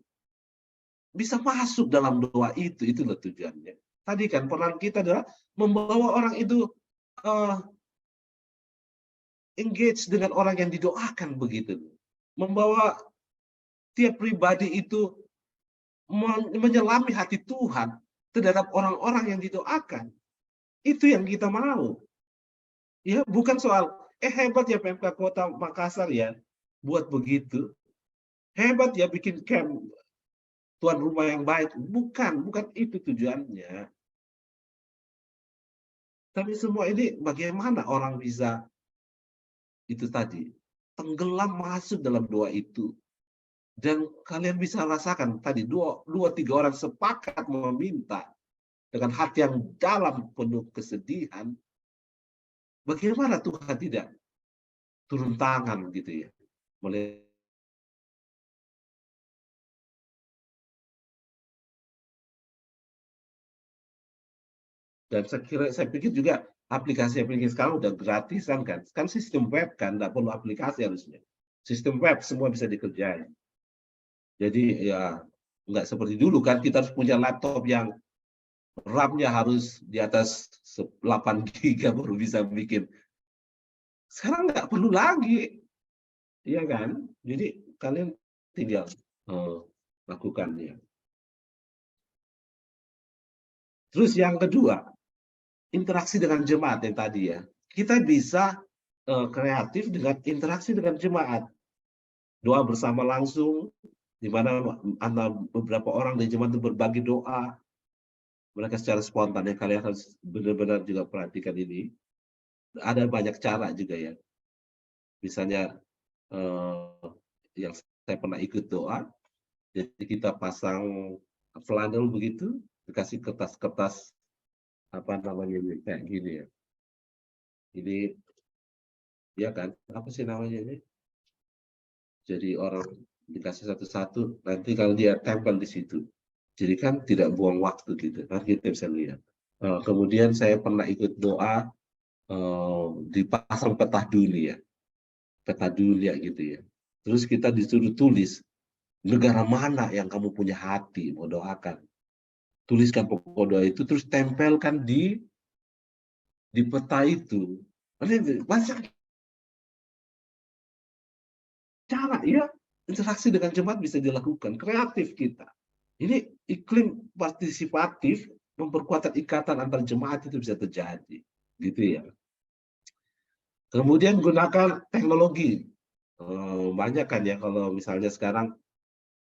Bisa masuk dalam doa itulah tujuannya. Tadi kan peran kita adalah membawa orang itu engage dengan orang yang didoakan begitu. Membawa tiap pribadi itu menyelami hati Tuhan terhadap orang-orang yang didoakan. Itu yang kita mau. Ya, bukan soal hebat ya PMK Kota Makassar ya buat begitu. Hebat ya bikin camp tuan rumah yang baik. Bukan itu tujuannya. Tapi semua ini bagaimana orang bisa itu tadi tenggelam masuk dalam doa itu. Dan kalian bisa rasakan tadi dua tiga orang sepakat meminta dengan hati yang dalam penuh kesedihan. Bagaimana Tuhan tidak turun tangan gitu ya. Dan saya pikir juga aplikasi-aplikasi sekarang udah gratisan kan. Kan sistem web kan, nggak perlu aplikasi harusnya. Sistem web semua bisa dikerjain. Jadi ya nggak seperti dulu kan, kita harus punya laptop yang RAM-nya harus di atas 8 GB baru bisa bikin. Sekarang nggak perlu lagi. Iya kan? Jadi kalian tinggal lakukan ya. Terus yang kedua, interaksi dengan jemaat yang tadi ya. Kita bisa kreatif dengan interaksi dengan jemaat. Doa bersama langsung, di mana beberapa orang di jemaat itu berbagi doa. Mereka secara spontan ya, kalian harus benar-benar juga perhatikan ini. Ada banyak cara juga ya. Misalnya yang saya pernah ikut doa, jadi kita pasang flanel begitu, dikasih kertas-kertas apa namanya kayak gini ya. Ini ya kan, apa sih namanya ini? Jadi orang dikasih satu-satu, nanti kalau dia tempel di situ. Jadi kan tidak buang waktu gitu, kan kita bisa lihat. Kemudian saya pernah ikut doa dipasang peta dunia, peta dunia gitu ya. Terus kita disuruh tulis negara mana yang kamu punya hati mau doakan. Tuliskan pokok doa itu, terus tempelkan di peta itu. Banyak cara ya, interaksi dengan jemaat bisa dilakukan, kreatif kita. Ini iklim partisipatif memperkuat ikatan antar jemaat itu bisa terjadi, gitu ya. Kemudian gunakan teknologi. Banyak kan ya kalau misalnya sekarang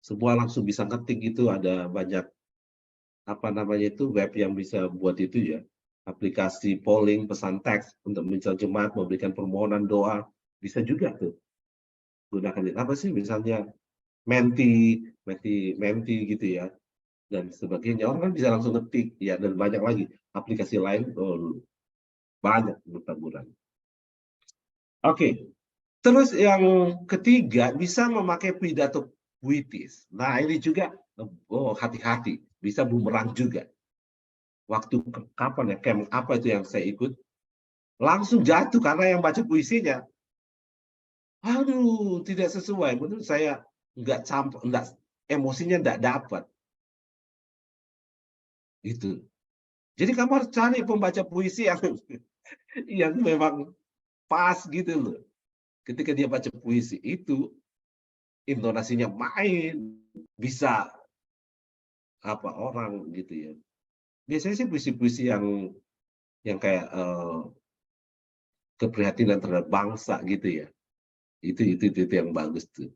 semua langsung bisa ngetik gitu, ada banyak apa namanya itu web yang bisa buat itu ya. Aplikasi polling pesan teks untuk misal jemaat memberikan permohonan doa, bisa juga tuh gunakan apa sih misalnya Menti, Menti gitu ya dan sebagainya. Orang kan bisa langsung ngetik ya, dan banyak lagi aplikasi lain, banyak bertaburan. Oke, terus yang ketiga bisa memakai pidato puitis. Nah ini juga hati-hati, bisa bumerang juga. Waktu kapan ya, camp apa itu yang saya ikut, langsung jatuh karena yang baca puisinya, aduh tidak sesuai menurut saya, nggak sampai, nggak, emosinya nggak dapat itu. Jadi kamu harus cari pembaca puisi yang yang memang pas gitu loh. Ketika dia baca puisi itu, intonasinya main, bisa apa orang gitu ya. Biasanya sih puisi-puisi yang kayak keprihatinan terhadap bangsa gitu ya. Itu yang bagus tuh.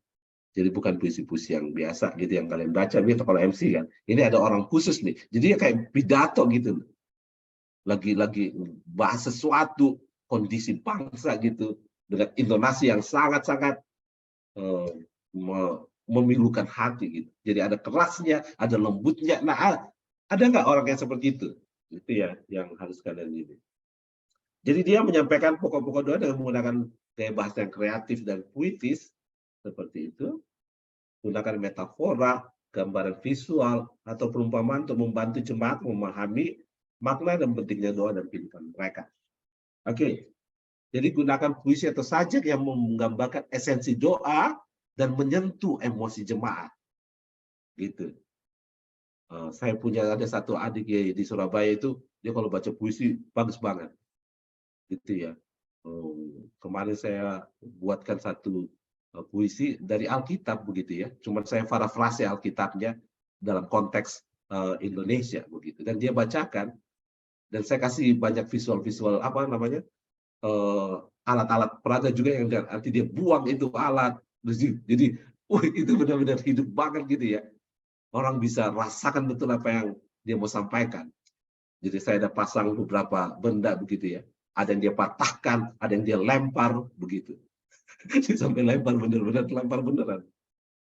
Jadi bukan puisi-puisi yang biasa gitu yang kalian baca gitu kalau MC kan. Ini ada orang khusus nih. Jadi ya kayak pidato gitu. Lagi bahas sesuatu kondisi bangsa gitu dengan intonasi yang sangat-sangat eh, memilukan hati gitu. Jadi ada kerasnya, ada lembutnya. Nah, ada nggak orang yang seperti itu? Itu ya yang harus kalian ini. Jadi dia menyampaikan pokok-pokok doa dengan menggunakan gaya bahasa yang kreatif dan puitis seperti itu. Gunakan metafora, gambaran visual, atau perumpamaan untuk membantu jemaat memahami makna dan pentingnya doa dan kehidupan mereka. Oke, jadi gunakan puisi atau sajak yang menggambarkan esensi doa dan menyentuh emosi jemaat. Gitu. Saya punya ada satu adik ya, di Surabaya itu, dia kalau baca puisi bagus banget. Gitu ya. Kemarin saya buatkan satu puisi dari Alkitab begitu ya. Cuma saya parafrase Alkitabnya dalam konteks Indonesia begitu. Dan dia bacakan, dan saya kasih banyak visual-visual apa namanya, alat-alat peraga juga yang nanti dia buang itu alat. Jadi, itu benar-benar hidup banget gitu ya. Orang bisa rasakan betul apa yang dia mau sampaikan. Jadi saya ada pasang beberapa benda begitu ya. Ada yang dia patahkan, ada yang dia lempar begitu. Sampai lempar benar-benar, lempar beneran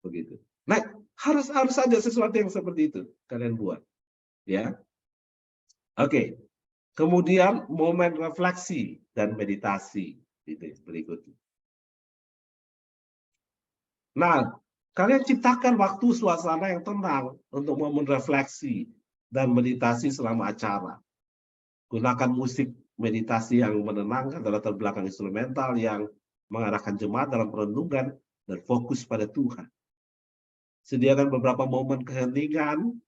begitu. Nah, harus ada sesuatu yang seperti itu kalian buat, ya. Oke. Kemudian momen refleksi dan meditasi itu berikutnya. Nah, kalian ciptakan waktu suasana yang tenang untuk momen refleksi dan meditasi selama acara. Gunakan musik meditasi yang menenangkan atau latar belakang instrumental yang mengarahkan jemaat dalam perenungan dan fokus pada Tuhan. Sediakan beberapa momen keheningan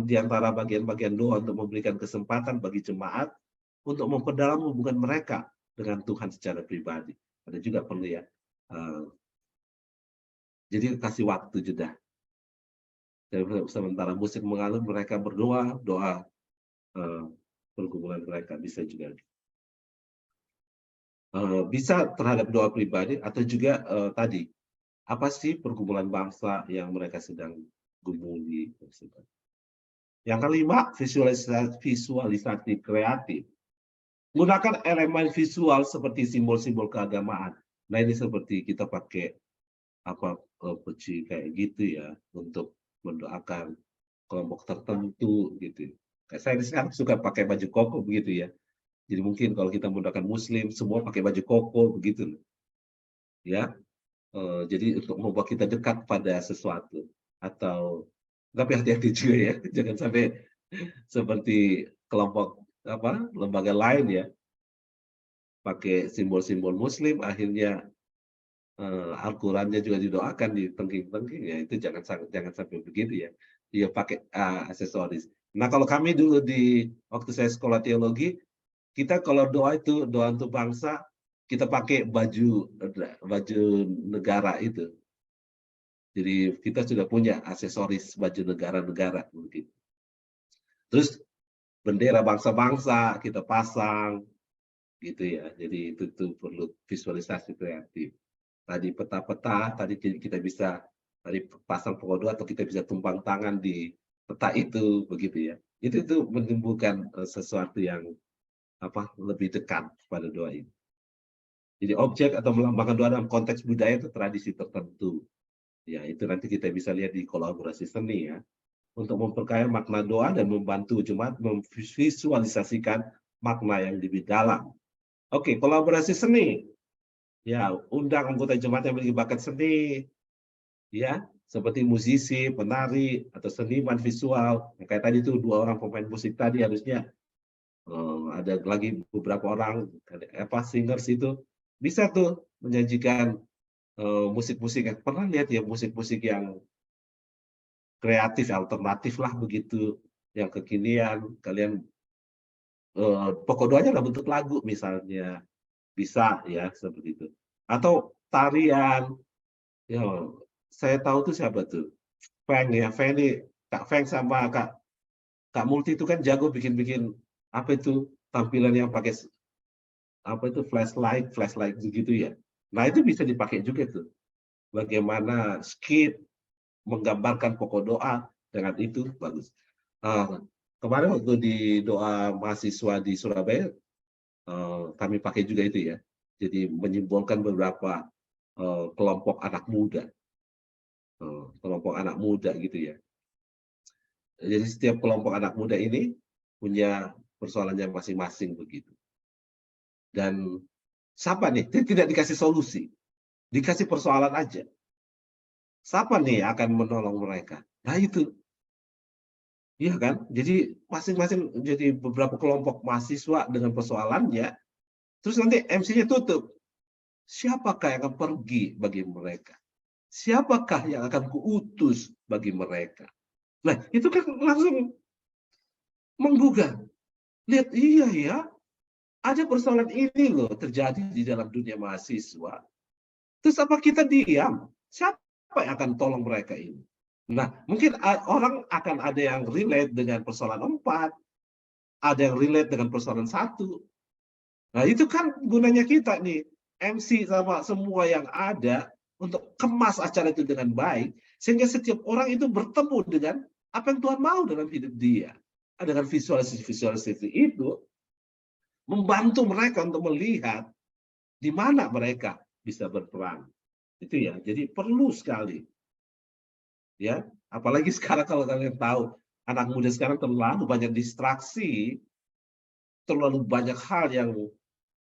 di antara bagian-bagian doa untuk memberikan kesempatan bagi jemaat untuk memperdalam hubungan mereka dengan Tuhan secara pribadi. Ada juga perlu ya. Jadi kasih waktu jeda. Sementara musik mengalun, mereka berdoa, doa pergumulan mereka bisa juga. Bisa terhadap doa pribadi atau juga tadi, apa sih pergumulan bangsa yang mereka sedang gumuli. Yang kelima, visualisasi kreatif. Gunakan elemen visual seperti simbol-simbol keagamaan. Nah ini seperti kita pakai apa peci kayak gitu ya untuk mendoakan kelompok tertentu gitu. Kayak saya sekarang suka pakai baju koko begitu ya. Jadi mungkin kalau kita menggunakan Muslim, semua pakai baju koko begitu, ya. Jadi untuk membuat kita dekat pada sesuatu, atau tapi hati-hati juga ya, jangan sampai seperti kelompok apa lembaga lain ya, pakai simbol-simbol Muslim, akhirnya Al-Qurannya juga didoakan di tengking-tengking, ya itu jangan sampai begitu ya. Dia pakai aksesoris. Nah kalau kami dulu waktu saya sekolah teologi, kita kalau doa itu doa untuk bangsa, kita pakai baju negara itu. Jadi kita sudah punya aksesoris baju negara-negara mungkin. Terus bendera bangsa-bangsa kita pasang gitu ya. Jadi itu perlu visualisasi kreatif. Tadi peta-peta, tadi kita bisa pasang pokok doa atau kita bisa tumpang tangan di peta itu begitu ya. Itu menimbulkan sesuatu yang lebih dekat pada doa ini. Jadi objek atau melambangkan doa dalam konteks budaya atau tradisi tertentu. Ya, itu nanti kita bisa lihat di kolaborasi seni ya. Untuk memperkaya makna doa dan membantu jemaat memvisualisasikan makna yang lebih dalam. Oke, kolaborasi seni. Ya, undang anggota jemaat yang memiliki bakat seni, ya, seperti musisi, penari, atau seniman visual. Kayak tadi tuh 2 orang pemain musik tadi harusnya ada lagi beberapa orang singers itu bisa tuh menyajikan musik-musik yang pernah lihat ya, musik-musik yang kreatif, alternatif lah begitu, yang kekinian. Kalian pokok doanya dalam bentuk lagu misalnya, bisa ya seperti itu. Atau tarian, ya saya tahu tuh siapa tuh, Feng ya, Feng ini Kak Feng sama Kak Multi itu kan jago bikin-bikin tampilan yang pakai flashlight begitu ya. Nah itu bisa dipakai juga tuh. Bagaimana skit menggambarkan pokok doa dengan itu bagus. Kemarin waktu di doa mahasiswa di Surabaya, kami pakai juga itu ya. Jadi menyimbolkan beberapa kelompok anak muda gitu ya. Jadi setiap kelompok anak muda ini punya persoalannya masing-masing begitu. Dan siapa nih? Tidak dikasih solusi, dikasih persoalan aja. Siapa nih yang akan menolong mereka? Nah itu, iya kan? Jadi masing-masing jadi beberapa kelompok mahasiswa dengan persoalannya. Terus nanti MC-nya tutup. Siapakah yang akan pergi bagi mereka? Siapakah yang akan kuutus bagi mereka? Nah, itu kan langsung menggugah. Lihat, iya ya, ada persoalan ini loh terjadi di dalam dunia mahasiswa. Terus apa kita diam? Siapa yang akan tolong mereka ini? Nah, mungkin orang akan ada yang relate dengan persoalan 4, ada yang relate dengan persoalan 1. Nah, itu kan gunanya kita nih, MC sama semua yang ada untuk kemas acara itu dengan baik, sehingga setiap orang itu bertemu dengan apa yang Tuhan mau dalam hidup dia. Dengan visualisasi itu, membantu mereka untuk melihat di mana mereka bisa berperan. Itu ya, jadi perlu sekali. Ya, apalagi sekarang kalau kalian tahu, anak muda sekarang terlalu banyak distraksi, terlalu banyak hal yang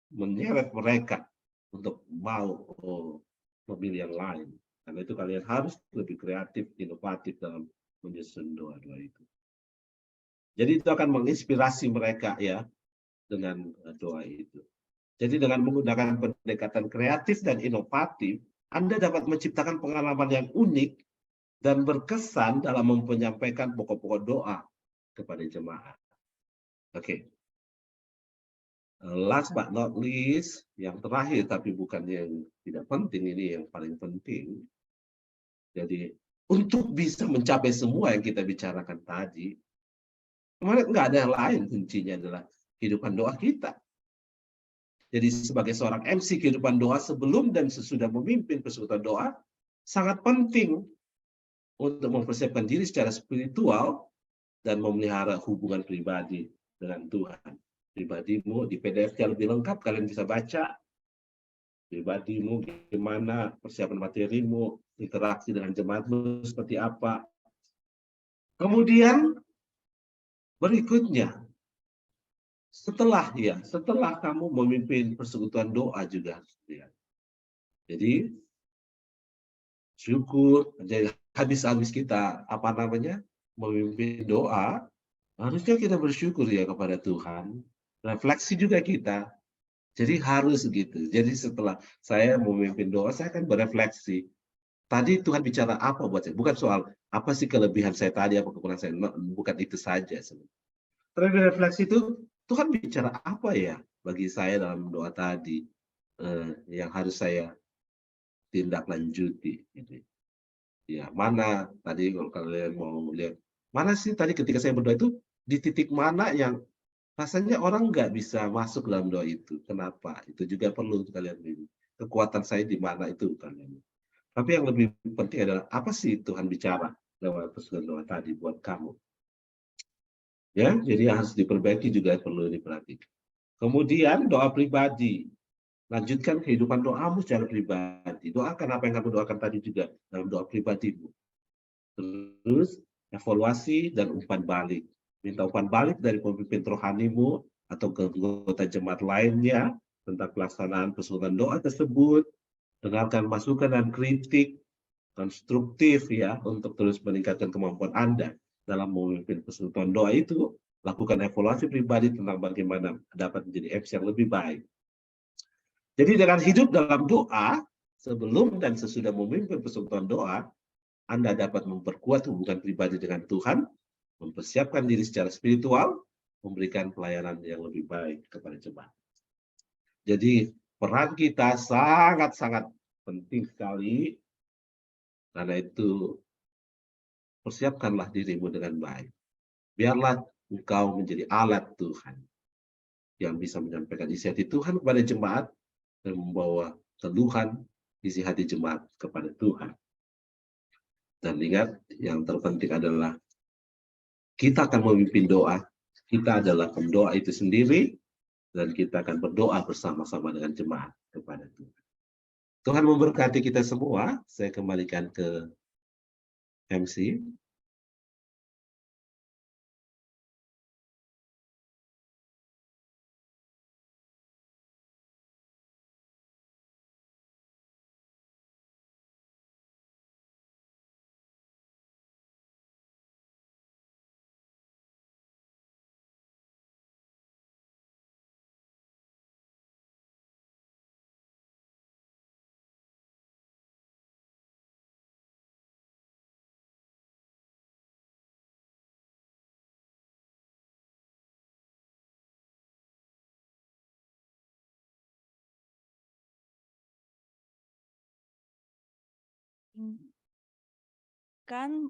menyeret mereka untuk mau memilih yang lain. Karena itu kalian harus lebih kreatif, inovatif dalam menyusun doa-doa itu. Jadi itu akan menginspirasi mereka ya dengan doa itu. Jadi dengan menggunakan pendekatan kreatif dan inovatif, Anda dapat menciptakan pengalaman yang unik dan berkesan dalam menyampaikan pokok-pokok doa kepada jemaat. Oke. Last but not least, yang terakhir tapi bukan yang tidak penting, ini yang paling penting. Jadi untuk bisa mencapai semua yang kita bicarakan tadi, kemarin nggak ada yang lain, kuncinya adalah kehidupan doa kita. Jadi sebagai seorang MC kehidupan doa sebelum dan sesudah memimpin persekutuan doa sangat penting untuk mempersiapkan diri secara spiritual dan memelihara hubungan pribadi dengan Tuhan. Pribadimu di PDF yang lebih lengkap kalian bisa baca. Pribadimu gimana, persiapan materimu, interaksi dengan jemaatmu seperti apa. Kemudian berikutnya, setelah kamu memimpin persekutuan doa juga harus dilihat. Jadi syukur, jadi habis-habis kita memimpin doa, harusnya kita bersyukur ya kepada Tuhan. Refleksi juga kita. Jadi harus gitu. Jadi setelah saya memimpin doa, saya akan berefleksi. Tadi Tuhan bicara apa buat saya? Bukan soal apa sih kelebihan saya tadi, apa kekurangan saya. Bukan itu saja sebenarnya. Terakhir refleksi itu, Tuhan bicara apa ya bagi saya dalam doa tadi, yang harus saya tindak lanjuti gitu. Ya, mana tadi kalau kalian mau lihat, mana sih tadi ketika saya berdoa itu, di titik mana yang rasanya orang nggak bisa masuk dalam doa itu, kenapa? Itu juga perlu kalian lihat. Kekuatan saya di mana itu kalian. Tapi yang lebih penting adalah, apa sih Tuhan bicara lewat pesan doa tadi buat kamu? Ya, jadi yang harus diperbaiki juga perlu diperhatikan. Kemudian doa pribadi. Lanjutkan kehidupan doamu secara pribadi. Doakan apa yang kamu doakan tadi juga dalam doa pribadimu. Terus evaluasi dan umpan balik. Minta umpan balik dari pemimpin rohanimu atau ke anggota jemaat lainnya tentang pelaksanaan persekutuan doa tersebut. Dengarkan masukan dan kritik konstruktif ya untuk terus meningkatkan kemampuan Anda dalam memimpin persekutuan doa itu. Lakukan evaluasi pribadi tentang bagaimana dapat menjadi MC yang lebih baik. Jadi dengan hidup dalam doa, sebelum dan sesudah memimpin persekutuan doa, Anda dapat memperkuat hubungan pribadi dengan Tuhan, mempersiapkan diri secara spiritual, memberikan pelayanan yang lebih baik kepada jemaat. Jadi peran kita sangat-sangat penting sekali, karena itu persiapkanlah dirimu dengan baik. Biarlah engkau menjadi alat Tuhan yang bisa menyampaikan isi hati Tuhan kepada jemaat dan membawa keluhan isi hati jemaat kepada Tuhan. Dan ingat, yang terpenting adalah kita akan memimpin doa. Kita adalah pendoa itu sendiri, dan kita akan berdoa bersama-sama dengan jemaat kepada Tuhan. Tuhan memberkati kita semua. Saya kembalikan ke MC.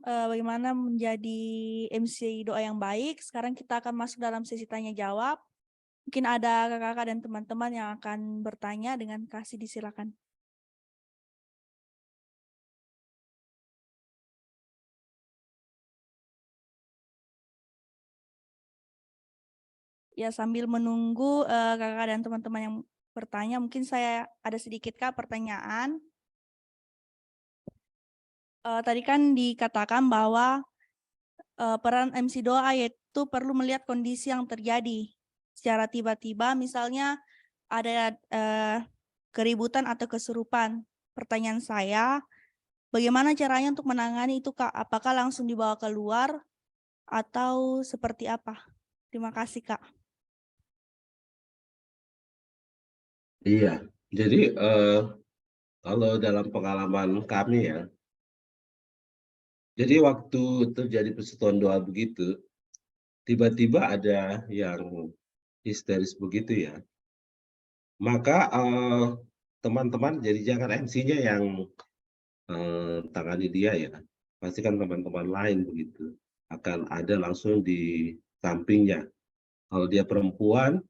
Bagaimana menjadi MC doa yang baik. Sekarang kita akan masuk dalam sesi tanya jawab. Mungkin ada kakak-kakak dan teman-teman yang akan bertanya, dengan kasih disilakan. Ya, sambil menunggu kakak dan teman-teman yang bertanya, mungkin saya ada sedikit kak pertanyaan. Tadi kan dikatakan bahwa peran MC doa yaitu perlu melihat kondisi yang terjadi secara tiba-tiba, misalnya ada keributan atau kesurupan. Pertanyaan saya, bagaimana caranya untuk menangani itu kak? Apakah langsung dibawa keluar atau seperti apa? Terima kasih kak. Iya, jadi kalau dalam pengalaman kami ya, jadi waktu terjadi persekutuan doa begitu, tiba-tiba ada yang histeris begitu ya, maka teman-teman jadi jangan MC-nya yang tangani dia ya, pastikan teman-teman lain begitu, akan ada langsung di sampingnya. Kalau dia perempuan,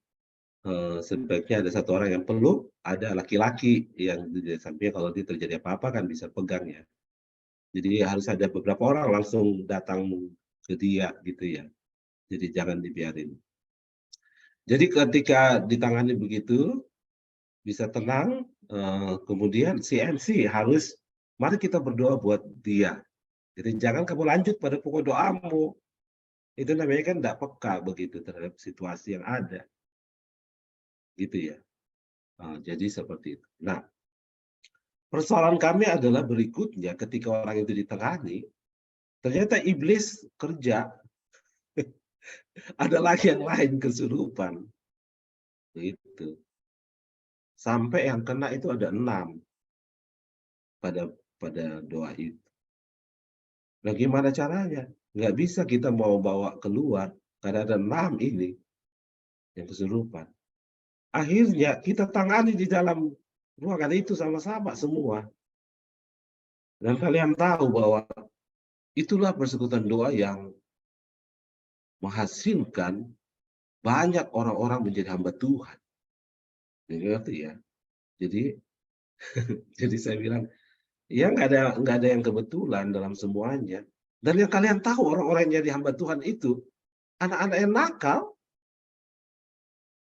sebaiknya ada satu orang yang peluk, ada laki-laki yang di sampingnya, kalau dia terjadi apa-apa kan bisa pegang ya. Jadi harus ada beberapa orang langsung datang ke dia gitu ya. Jadi jangan dibiarin. Jadi ketika ditangani begitu, bisa tenang, kemudian si MC harus, mari kita berdoa buat dia. Jadi jangan kamu lanjut pada pokok doamu. Itu namanya kan tidak peka begitu terhadap situasi yang ada. gitu ya. Jadi seperti itu. Nah, persoalan kami adalah berikutnya ketika orang itu ditengani, ternyata iblis kerja, ada lagi yang lain kesurupan, gitu. Sampai yang kena itu ada 6 pada pada doa itu. Nah, gimana caranya? Nggak bisa kita mau bawa keluar karena ada 6 ini yang kesurupan. Akhirnya kita tangani di dalam ruangan itu sama-sama semua. Dan kalian tahu bahwa itulah persekutuan doa yang menghasilkan banyak orang-orang menjadi hamba Tuhan. Jadi ngerti ya? Jadi jadi saya bilang, ya nggak ada yang kebetulan dalam semuanya. Dan yang kalian tahu orang-orang yang jadi hamba Tuhan itu, anak-anak yang nakal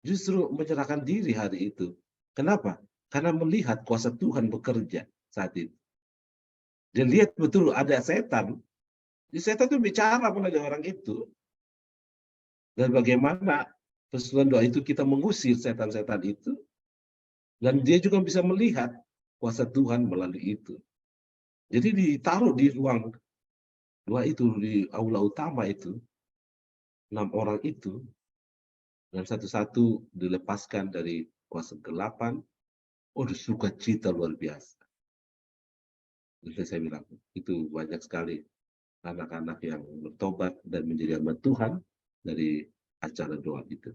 justru menyerahkan diri hari itu. Kenapa? Karena melihat kuasa Tuhan bekerja saat itu. Dia lihat betul ada setan. Di setan itu bicara pada orang itu. Dan bagaimana persekutuan doa itu kita mengusir setan-setan itu. Dan dia juga bisa melihat kuasa Tuhan melalui itu. Jadi ditaruh di ruang doa itu, di aula utama itu, 6 orang itu, dan satu-satu dilepaskan dari kuasa kegelapan. Oh, sukacita luar biasa. Jadi saya bilang, itu banyak sekali anak-anak yang bertobat dan menjadi hamba Tuhan dari acara doa itu.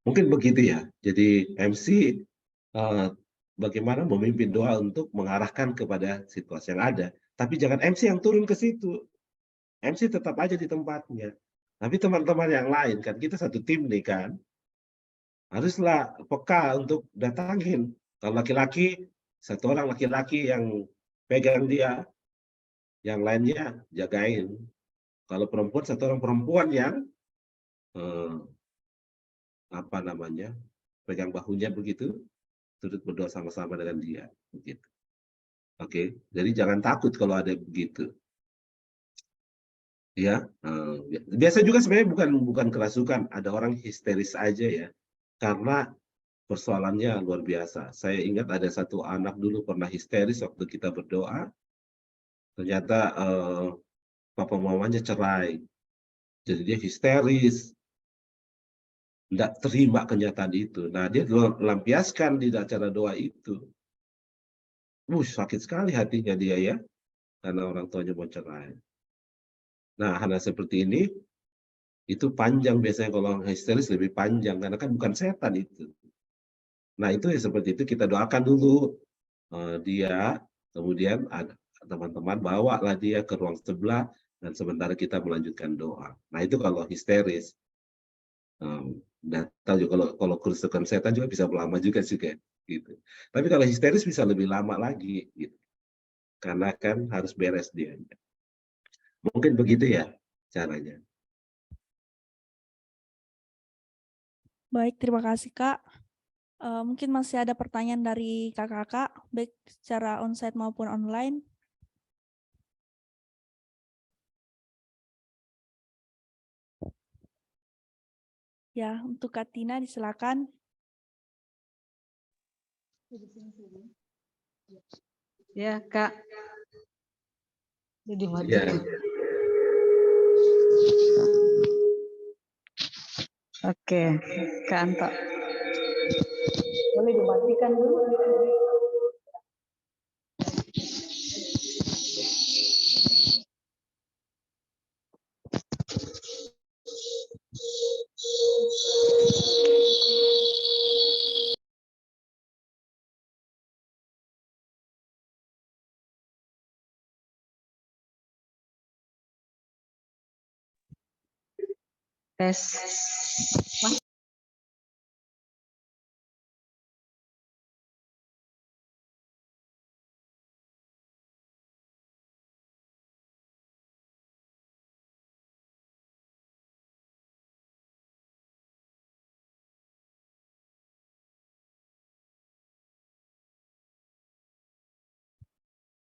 Mungkin begitu ya. Jadi MC bagaimana memimpin doa untuk mengarahkan kepada situasi yang ada. Tapi jangan MC yang turun ke situ. MC tetap aja di tempatnya. Tapi teman-teman yang lain kan, kita satu tim nih kan, haruslah peka untuk datangin. Kalau laki-laki, satu orang laki-laki yang pegang dia, yang lainnya jagain. Kalau perempuan, satu orang perempuan yang eh, apa namanya, pegang bahunya begitu, turut berdoa sama-sama dengan dia. Begitu. Oke, jadi jangan takut kalau ada begitu. Ya, biasa juga sebenarnya bukan kerasukan, ada orang histeris aja ya, karena persoalannya luar biasa. Saya ingat ada satu anak dulu pernah histeris waktu kita berdoa, ternyata papa mamanya cerai, jadi dia histeris, tidak terima kenyataan itu. Nah, dia lampiaskan di acara doa itu. Sakit sekali hatinya dia ya, karena orang tuanya mau cerai. Nah, hal seperti ini itu panjang, biasanya kalau orang histeris lebih panjang karena kan bukan setan itu. Nah, itu ya seperti itu, kita doakan dulu dia, kemudian ada teman-teman bawalah dia ke ruang sebelah dan sementara kita melanjutkan doa. Nah, itu kalau histeris. Dan tahu juga kalau kerusakan setan juga bisa lama juga sih kayak gitu. Tapi kalau histeris bisa lebih lama lagi gitu. Karena kan harus beres dia. Mungkin begitu ya caranya. Baik, terima kasih Kak. Mungkin masih ada pertanyaan dari kakak-kakak, baik secara onsite maupun online. Ya, untuk Kak Tina disilakan. Ya, Kak. Jadi Ya. Oke, Kak Anto. Boleh dimatikan dulu. Tes.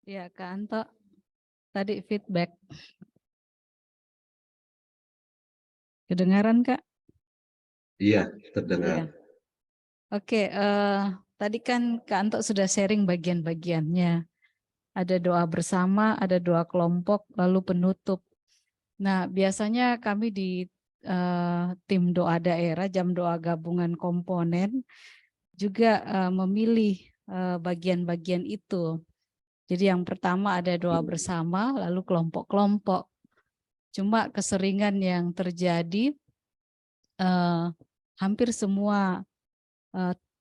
Ya, Kak Anto. Tadi feedback. Kedengaran, Kak? Iya, terdengar. Iya. Oke, tadi kan Kak Anto sudah sharing bagian-bagiannya. Ada doa bersama, ada doa kelompok, lalu penutup. Nah, biasanya kami di tim doa daerah, jam doa gabungan komponen juga memilih bagian-bagian itu. Jadi yang pertama ada doa bersama, lalu kelompok-kelompok. Cuma keseringan yang terjadi hampir semua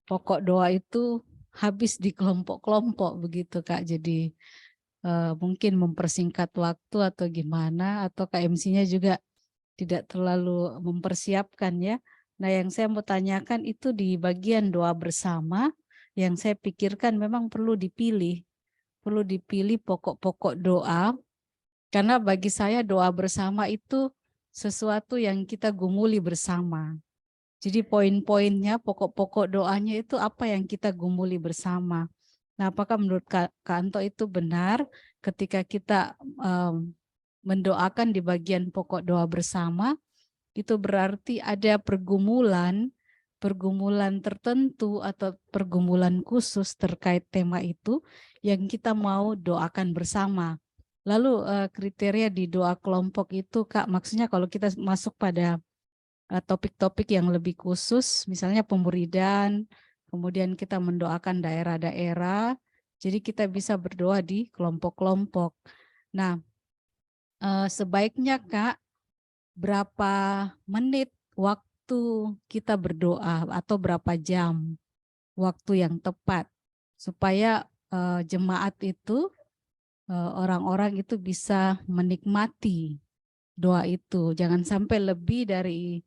pokok doa itu habis di kelompok-kelompok begitu Kak. Jadi mungkin mempersingkat waktu atau gimana, atau KMC-nya juga tidak terlalu mempersiapkan ya. Nah yang saya mau tanyakan itu di bagian doa bersama, yang saya pikirkan memang perlu dipilih pokok-pokok doa, karena bagi saya doa bersama itu sesuatu yang kita gumuli bersama. Jadi poin-poinnya, pokok-pokok doanya itu apa yang kita gumuli bersama. Nah, apakah menurut Kak Anto itu benar ketika kita mendoakan di bagian pokok doa bersama, itu berarti ada pergumulan tertentu atau pergumulan khusus terkait tema itu yang kita mau doakan bersama. Lalu kriteria di doa kelompok itu Kak, maksudnya kalau kita masuk pada topik-topik yang lebih khusus, misalnya pemuridan, kemudian kita mendoakan daerah-daerah, jadi kita bisa berdoa di kelompok-kelompok. Nah, sebaiknya Kak, berapa menit waktu kita berdoa atau berapa jam waktu yang tepat supaya jemaat itu, orang-orang itu bisa menikmati doa itu. Jangan sampai lebih dari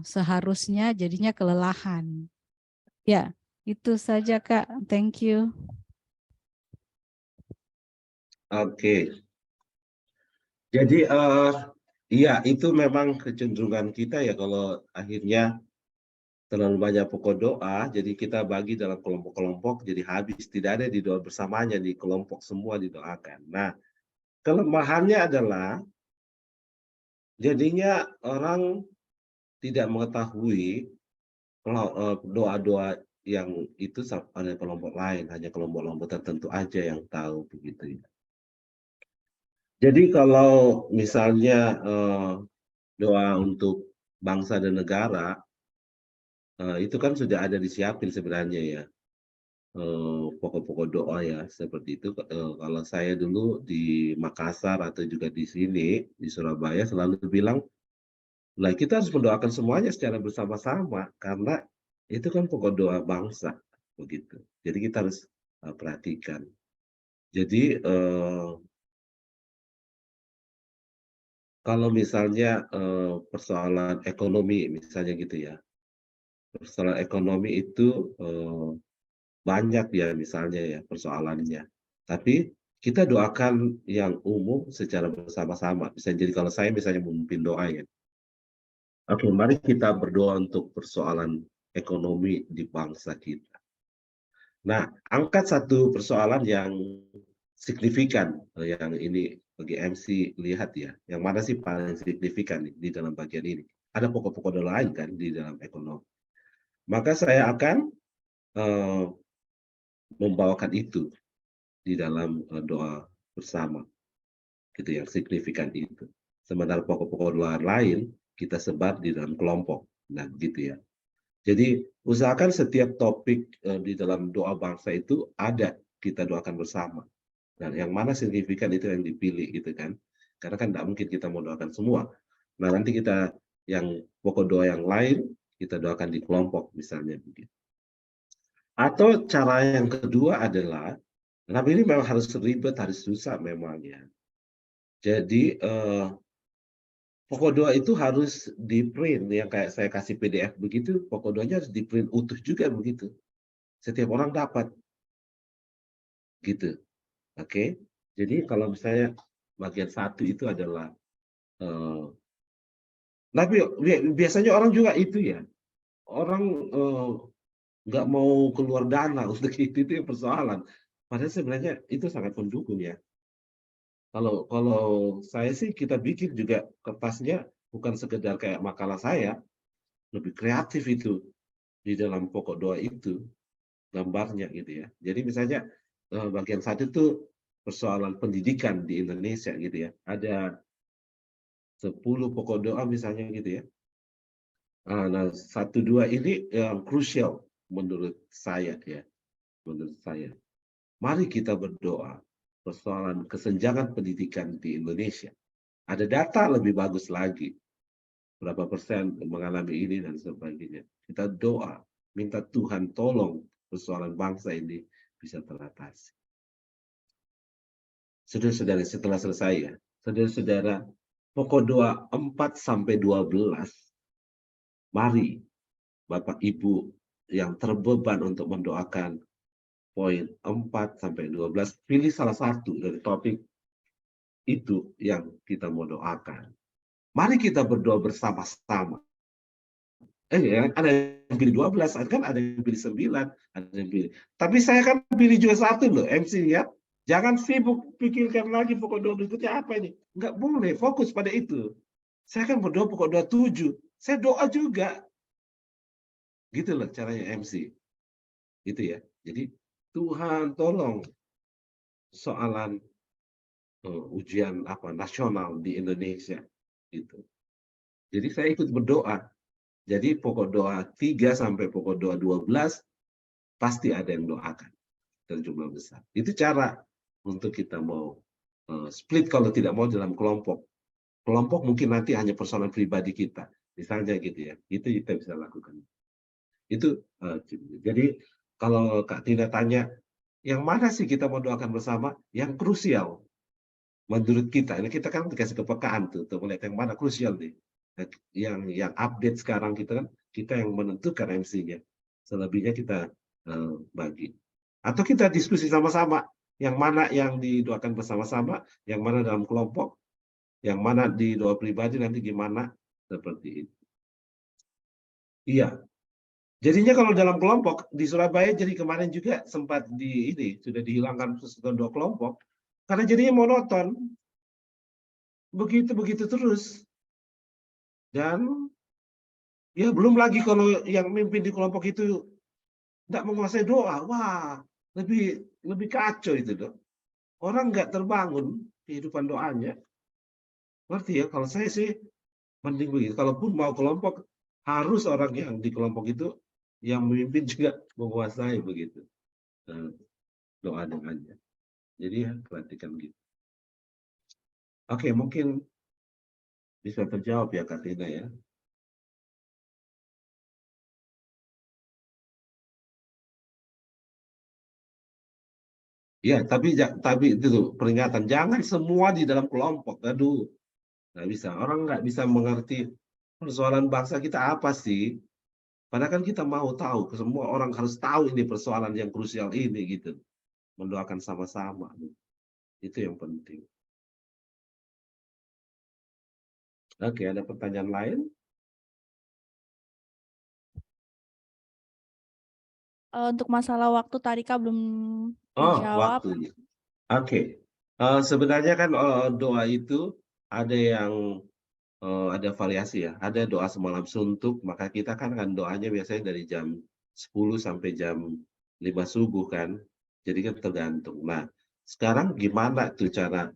seharusnya, jadinya kelelahan. Ya, itu saja Kak. Thank you. Oke. Jadi iya itu memang kecenderungan kita ya kalau akhirnya terlalu banyak pokok doa, jadi kita bagi dalam kelompok-kelompok, jadi habis tidak ada di doa bersamanya di kelompok semua didoakan. Nah, kelemahannya adalah jadinya orang tidak mengetahui kalau doa-doa yang itu ada kelompok lain, hanya kelompok-kelompok tertentu aja yang tahu begitu ya. Jadi kalau misalnya doa untuk bangsa dan negara itu kan sudah ada disiapin sebenarnya ya pokok-pokok doa ya seperti itu. Kalau saya dulu di Makassar atau juga di sini di Surabaya selalu bilang, lah kita harus mendoakan semuanya secara bersama-sama karena itu kan pokok doa bangsa begitu. Jadi kita harus perhatikan. Jadi kalau misalnya persoalan ekonomi misalnya gitu ya, persoalan ekonomi itu banyak ya misalnya ya persoalannya. Tapi kita doakan yang umum secara bersama-sama. Bisa jadi kalau saya misalnya memimpin doa ya. Oke, mari kita berdoa untuk persoalan ekonomi di bangsa kita. Nah, angkat satu persoalan yang signifikan yang ini bagi MC lihat ya. Yang mana sih paling signifikan di dalam bagian ini? Ada pokok-pokok doa lain kan di dalam ekonomi. Maka saya akan membawakan itu di dalam doa bersama gitu yang signifikan itu. Sementara pokok-pokok doa lain kita sebar di dalam kelompok. Nah, gitu ya. Jadi usahakan setiap topik di dalam doa bangsa itu ada kita doakan bersama. Dan yang mana signifikan itu yang dipilih gitu kan. Karena kan tidak mungkin kita mau doakan semua. Nah, nanti kita yang pokok doa yang lain kita doakan di kelompok misalnya begitu. Atau cara yang kedua adalah, tapi ini memang harus ribet, harus susah memangnya. Jadi pokok doa itu harus di-print yang kayak saya kasih PDF begitu, pokok doanya harus di-print utuh juga begitu. Setiap orang dapat. Gitu. Oke. Jadi kalau misalnya bagian satu itu adalah tapi biasanya orang juga itu ya. Orang nggak mau keluar dana untuk itu yang persoalan. Padahal sebenarnya itu sangat mendukung ya. Kalau saya sih kita bikin juga kertasnya bukan sekedar kayak makalah saya, lebih kreatif itu. di dalam pokok doa itu gambarnya gitu ya. Jadi misalnya bagian satu itu persoalan pendidikan di Indonesia gitu ya. Ada 10 pokok doa misalnya gitu ya. Nah, 1-2 ini yang krusial menurut saya ya. Menurut saya. Mari kita berdoa persoalan kesenjangan pendidikan di Indonesia. Ada data lebih bagus lagi. Berapa persen mengalami ini dan sebagainya. Kita doa, minta Tuhan tolong persoalan bangsa ini bisa teratasi. Saudara-saudara, setelah selesai ya, saudara-saudara, pokok doa 4-12, mari Bapak Ibu yang terbeban untuk mendoakan poin 4-12, pilih salah satu dari topik itu yang kita mau doakan. Mari kita berdoa bersama-sama. Ya, ada yang pilih 12, kan ada yang pilih 9, ada yang pilih. Tapi saya kan pilih juga satu loh, MC ya. Jangan sibuk pikirkan lagi pokok doa berikutnya apa ini. Enggak boleh, fokus pada itu. Saya kan berdoa pokok doa 7. Saya doa juga. Gitu loh caranya MC. Gitu ya. Jadi Tuhan tolong soalan ujian nasional di Indonesia gitu. Jadi saya ikut berdoa. Jadi pokok doa 3 sampai pokok doa 12 pasti ada yang doakan dalam jumlah besar. Itu cara untuk kita mau split kalau tidak mau dalam kelompok. Kelompok mungkin nanti hanya persoalan pribadi kita, misalnya gitu ya. Itu kita bisa lakukan. Itu jadi kalau Kak Tina tanya, yang mana sih kita mau doakan bersama? Yang krusial menurut kita. Ini kita kan dikasih kepekaan tuh untuk melihat yang mana krusial nih. Yang update sekarang kita yang menentukan MC-nya. Selebihnya kita bagi. Atau kita diskusi sama-sama, yang mana yang didoakan bersama-sama, yang mana dalam kelompok, yang mana di doa pribadi nanti gimana, seperti itu. Iya. Jadinya kalau dalam kelompok di Surabaya jadi kemarin juga sempat sudah dihilangkan persatuan doa kelompok karena jadinya monoton. Begitu terus. Dan ya belum lagi kalau yang mimpin di kelompok itu tidak menguasai doa, wah lebih kacau itu dong. Orang nggak terbangun kehidupan doanya. Ngerti ya? Kalau saya sih mending begitu. Kalaupun mau kelompok harus orang yang di kelompok itu yang memimpin juga menguasai begitu doa dengannya. Jadi ya perhatikan gitu. Oke, mungkin bisa terjawab ya Kak Tina ya. Ya, tapi itu tuh, peringatan jangan semua di dalam kelompok. Aduh, nggak bisa. Orang nggak bisa mengerti persoalan bangsa kita apa sih. Padahal kan kita mau tahu, semua orang harus tahu ini persoalan yang krusial ini gitu. Mendoakan sama-sama. Itu yang penting. Oke, ada pertanyaan lain? Untuk masalah waktu tadi Kak belum Oh, dijawab. waktunya. Oke. Sebenarnya kan doa itu ada yang ada variasi ya. Ada doa semalam suntuk, maka kita kan doanya biasanya dari jam 10 sampai jam 5 subuh kan. Jadi kan tergantung. Nah, sekarang gimana tuh cara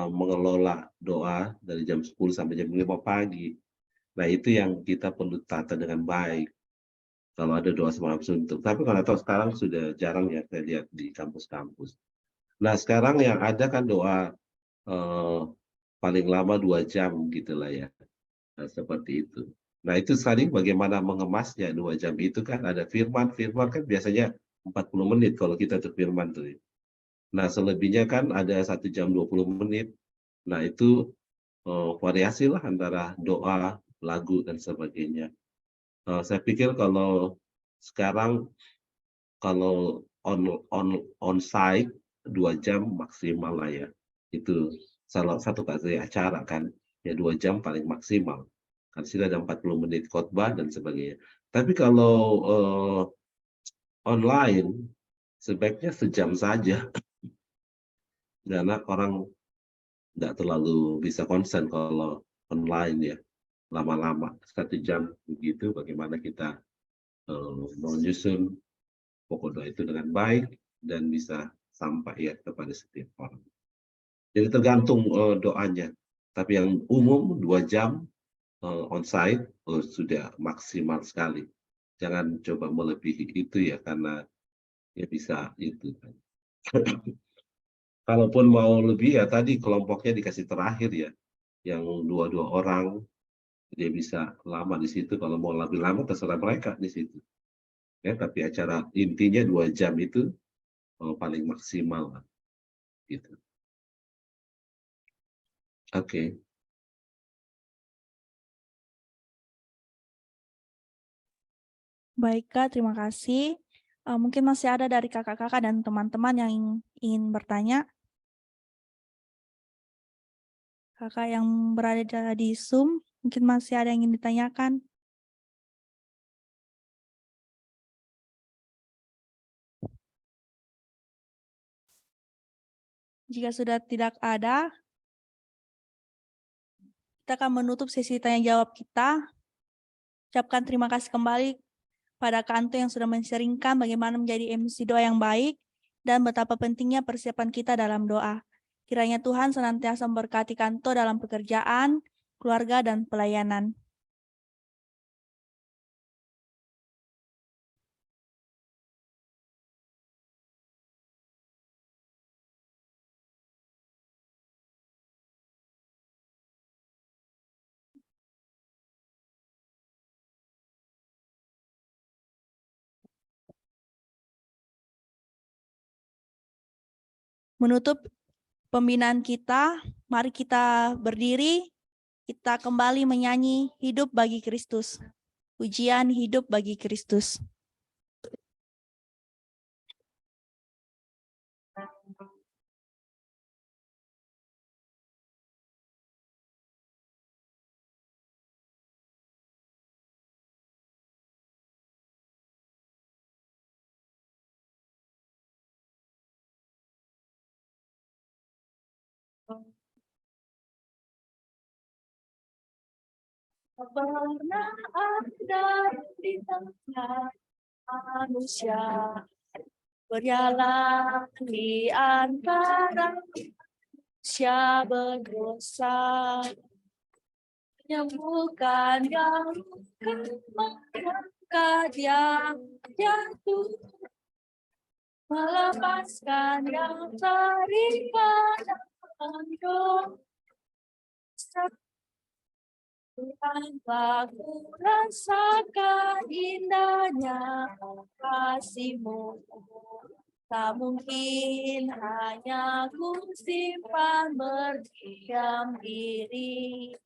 mengelola doa dari jam 10 sampai jam 5 pagi? Nah, itu yang kita perlu tata dengan baik. Kalau ada doa semalam suntuk. Tapi kalau tahu sekarang sudah jarang ya saya lihat di kampus-kampus. Nah, sekarang yang ada kan doa paling lama 2 jam gitulah ya. Nah, seperti itu. Nah, itu tadi bagaimana mengemasnya 2 jam itu kan ada firman kan biasanya 40 menit kalau kita tuh firman tuh. Nah, selebihnya kan ada 1 jam 20 menit. Nah, itu variasi lah antara doa, lagu, dan sebagainya. Saya pikir kalau sekarang kalau on-site 2 jam maksimal lah ya. Itu salah satu kali acara kan, ya 2 jam paling maksimal. Kan sudah ada 40 menit khotbah dan sebagainya. Tapi kalau online sebaiknya sejam saja. Karena orang nggak terlalu bisa konsen kalau online ya. Lama-lama 1 jam begitu bagaimana kita menyusun pokok doa itu dengan baik dan bisa sampai ya kepada setiap orang. Jadi tergantung doanya. Tapi yang umum 2 jam onsite sudah maksimal sekali. Jangan coba melebihi itu ya karena ya bisa itu kan. Kalaupun mau lebih ya tadi kelompoknya dikasih terakhir ya, yang 2 orang, dia bisa lama di situ, kalau mau lebih lama terserah mereka di situ. Ya, tapi acara intinya 2 jam itu paling maksimal lah, gitu. Oke. Baik Kak, terima kasih. Mungkin masih ada dari kakak-kakak dan teman-teman yang ingin bertanya. Kakak yang berada di Zoom, mungkin masih ada yang ingin ditanyakan. Jika sudah tidak ada, kita akan menutup sesi tanya jawab kita. Ucapkan terima kasih kembali pada Kak Anto yang sudah men-sharingkan bagaimana menjadi MC doa yang baik dan betapa pentingnya persiapan kita dalam doa. Kiranya Tuhan senantiasa memberkati Kak Anto dalam pekerjaan, keluarga, dan pelayanan. Menutup pembinaan kita, mari kita berdiri, kita kembali menyanyi Hidup bagi Kristus. Pujian Hidup bagi Kristus. Pernah ada di tengah manusia berjalan di antara manusia berdosa, menyembuhkan yang luka, mengangkat yang jatuh, melepaskan yang terikat dalam dosa. Tanpa ku rasakan indahnya kasih-Mu, tak mungkin hanya ku simpan berdiam diri.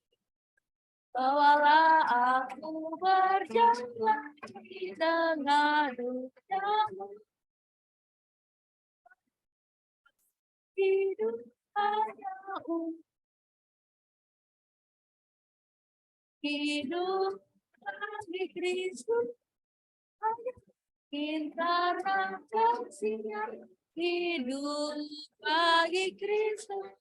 Bawalah aku berjalan di tengah dunia-Mu, hidup hanya hidup bagi Kristus, hanya karena kasih-Nya. Hidup bagi Kristus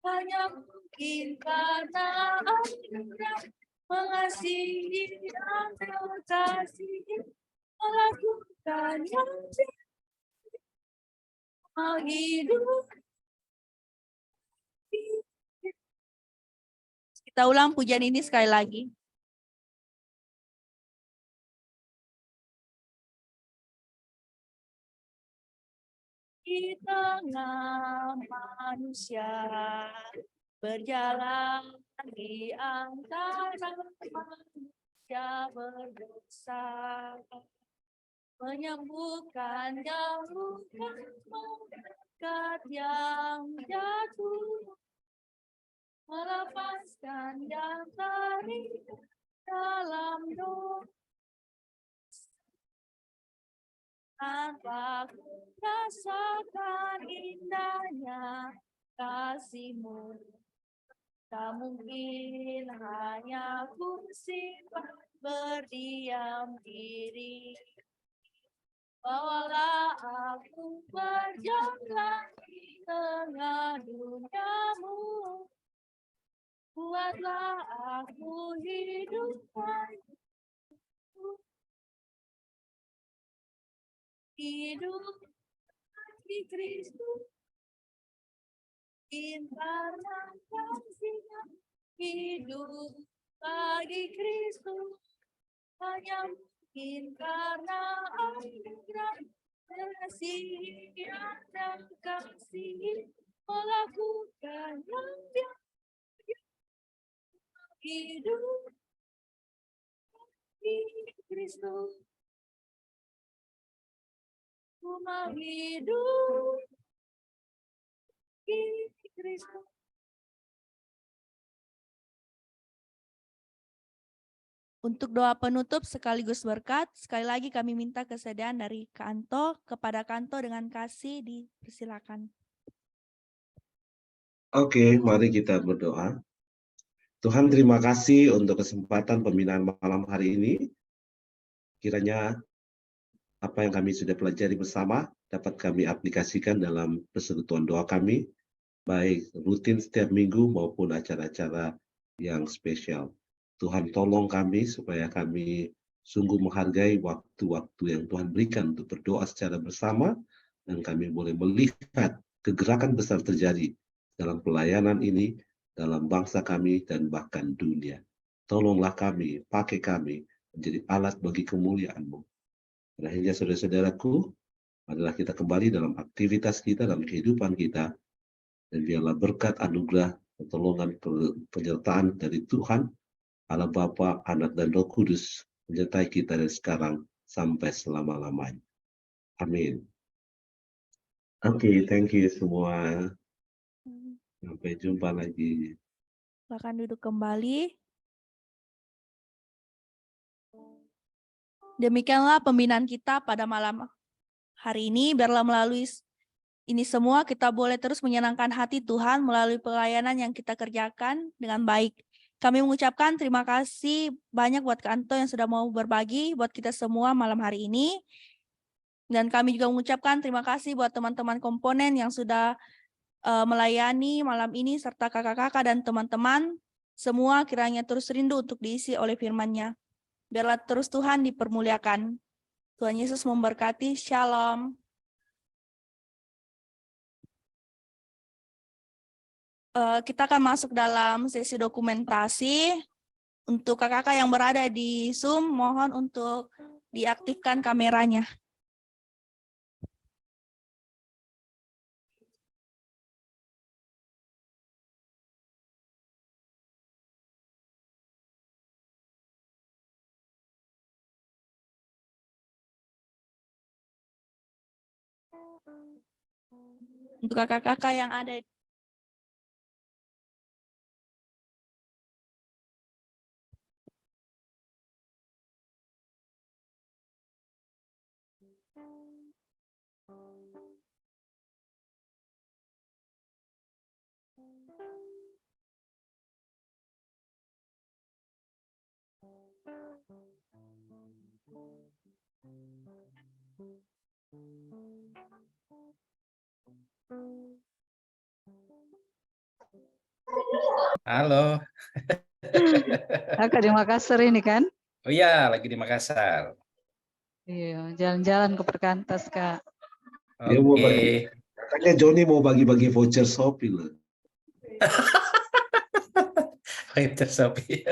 hanya mungkin karena anugerah, mengasihi dan mengasihi, melakukan yang hidup. Kita ulang pujian ini sekali lagi. Di tengah manusia berjalan di antara manusia berdosa, menyembuhkan yang luka, mengangkat yang jatuh, melepaskan yang terikat dalam dosa. Tanpa ku rasakan indahnya kasih-Mu, tak mungkin hanya ku simpan berdiam diri. Bawalah aku berjalan di tengah dunia-Mu, buatlah aku hidup hidup di Kristus, karena kasih-Nya hidup bagi Kristus, hanya mungkin karena anugerah kasih dan kasih melakukan yang Dia hidup di Kristus, cuma hidup di Kristus. Untuk doa penutup sekaligus berkat, sekali lagi kami minta kesediaan dari Kanto kepada Kanto dengan kasih dipersilakan. Oke, mari kita berdoa. Tuhan, terima kasih untuk kesempatan pembinaan malam hari ini. Kiranya apa yang kami sudah pelajari bersama dapat kami aplikasikan dalam persekutuan doa kami, baik rutin setiap minggu maupun acara-acara yang spesial. Tuhan tolong kami supaya kami sungguh menghargai waktu-waktu yang Tuhan berikan untuk berdoa secara bersama, dan kami boleh melihat kegerakan besar terjadi dalam pelayanan ini, dalam bangsa kami, dan bahkan dunia. Tolonglah kami, pakai kami menjadi alat bagi kemuliaan-Mu. Dan akhirnya saudara-saudaraku, adalah kita kembali dalam aktivitas kita, dalam kehidupan kita, dan biarlah berkat anugerah, pertolongan, penyertaan dari Tuhan, Allah Bapa, Anak, dan Roh Kudus menyertai kita dari sekarang sampai selama-lamanya. Amin. Oke, thank you semua. Sampai jumpa lagi. Silakan duduk kembali. Demikianlah pembinaan kita pada malam hari ini. Biarlah melalui ini semua kita boleh terus menyenangkan hati Tuhan melalui pelayanan yang kita kerjakan dengan baik. Kami mengucapkan terima kasih banyak buat Kanto yang sudah mau berbagi buat kita semua malam hari ini. Dan kami juga mengucapkan terima kasih buat teman-teman komponen yang sudah melayani malam ini, serta kakak-kakak dan teman-teman. Semua kiranya terus rindu untuk diisi oleh firman-Nya. Biarlah terus Tuhan dipermuliakan. Tuhan Yesus memberkati. Shalom. Kita akan masuk dalam sesi dokumentasi. Untuk kakak-kakak yang berada di Zoom, mohon untuk diaktifkan kameranya. Untuk kakak-kakak yang ada Halo. Kakak di Makassar ini kan? Oh iya, lagi di Makassar. Iya, jalan-jalan ke Perkantas, Kak. Dia mau Oke. bagi, katanya Joni mau bagi-bagi voucher Shopee loh. Voucher Shopee.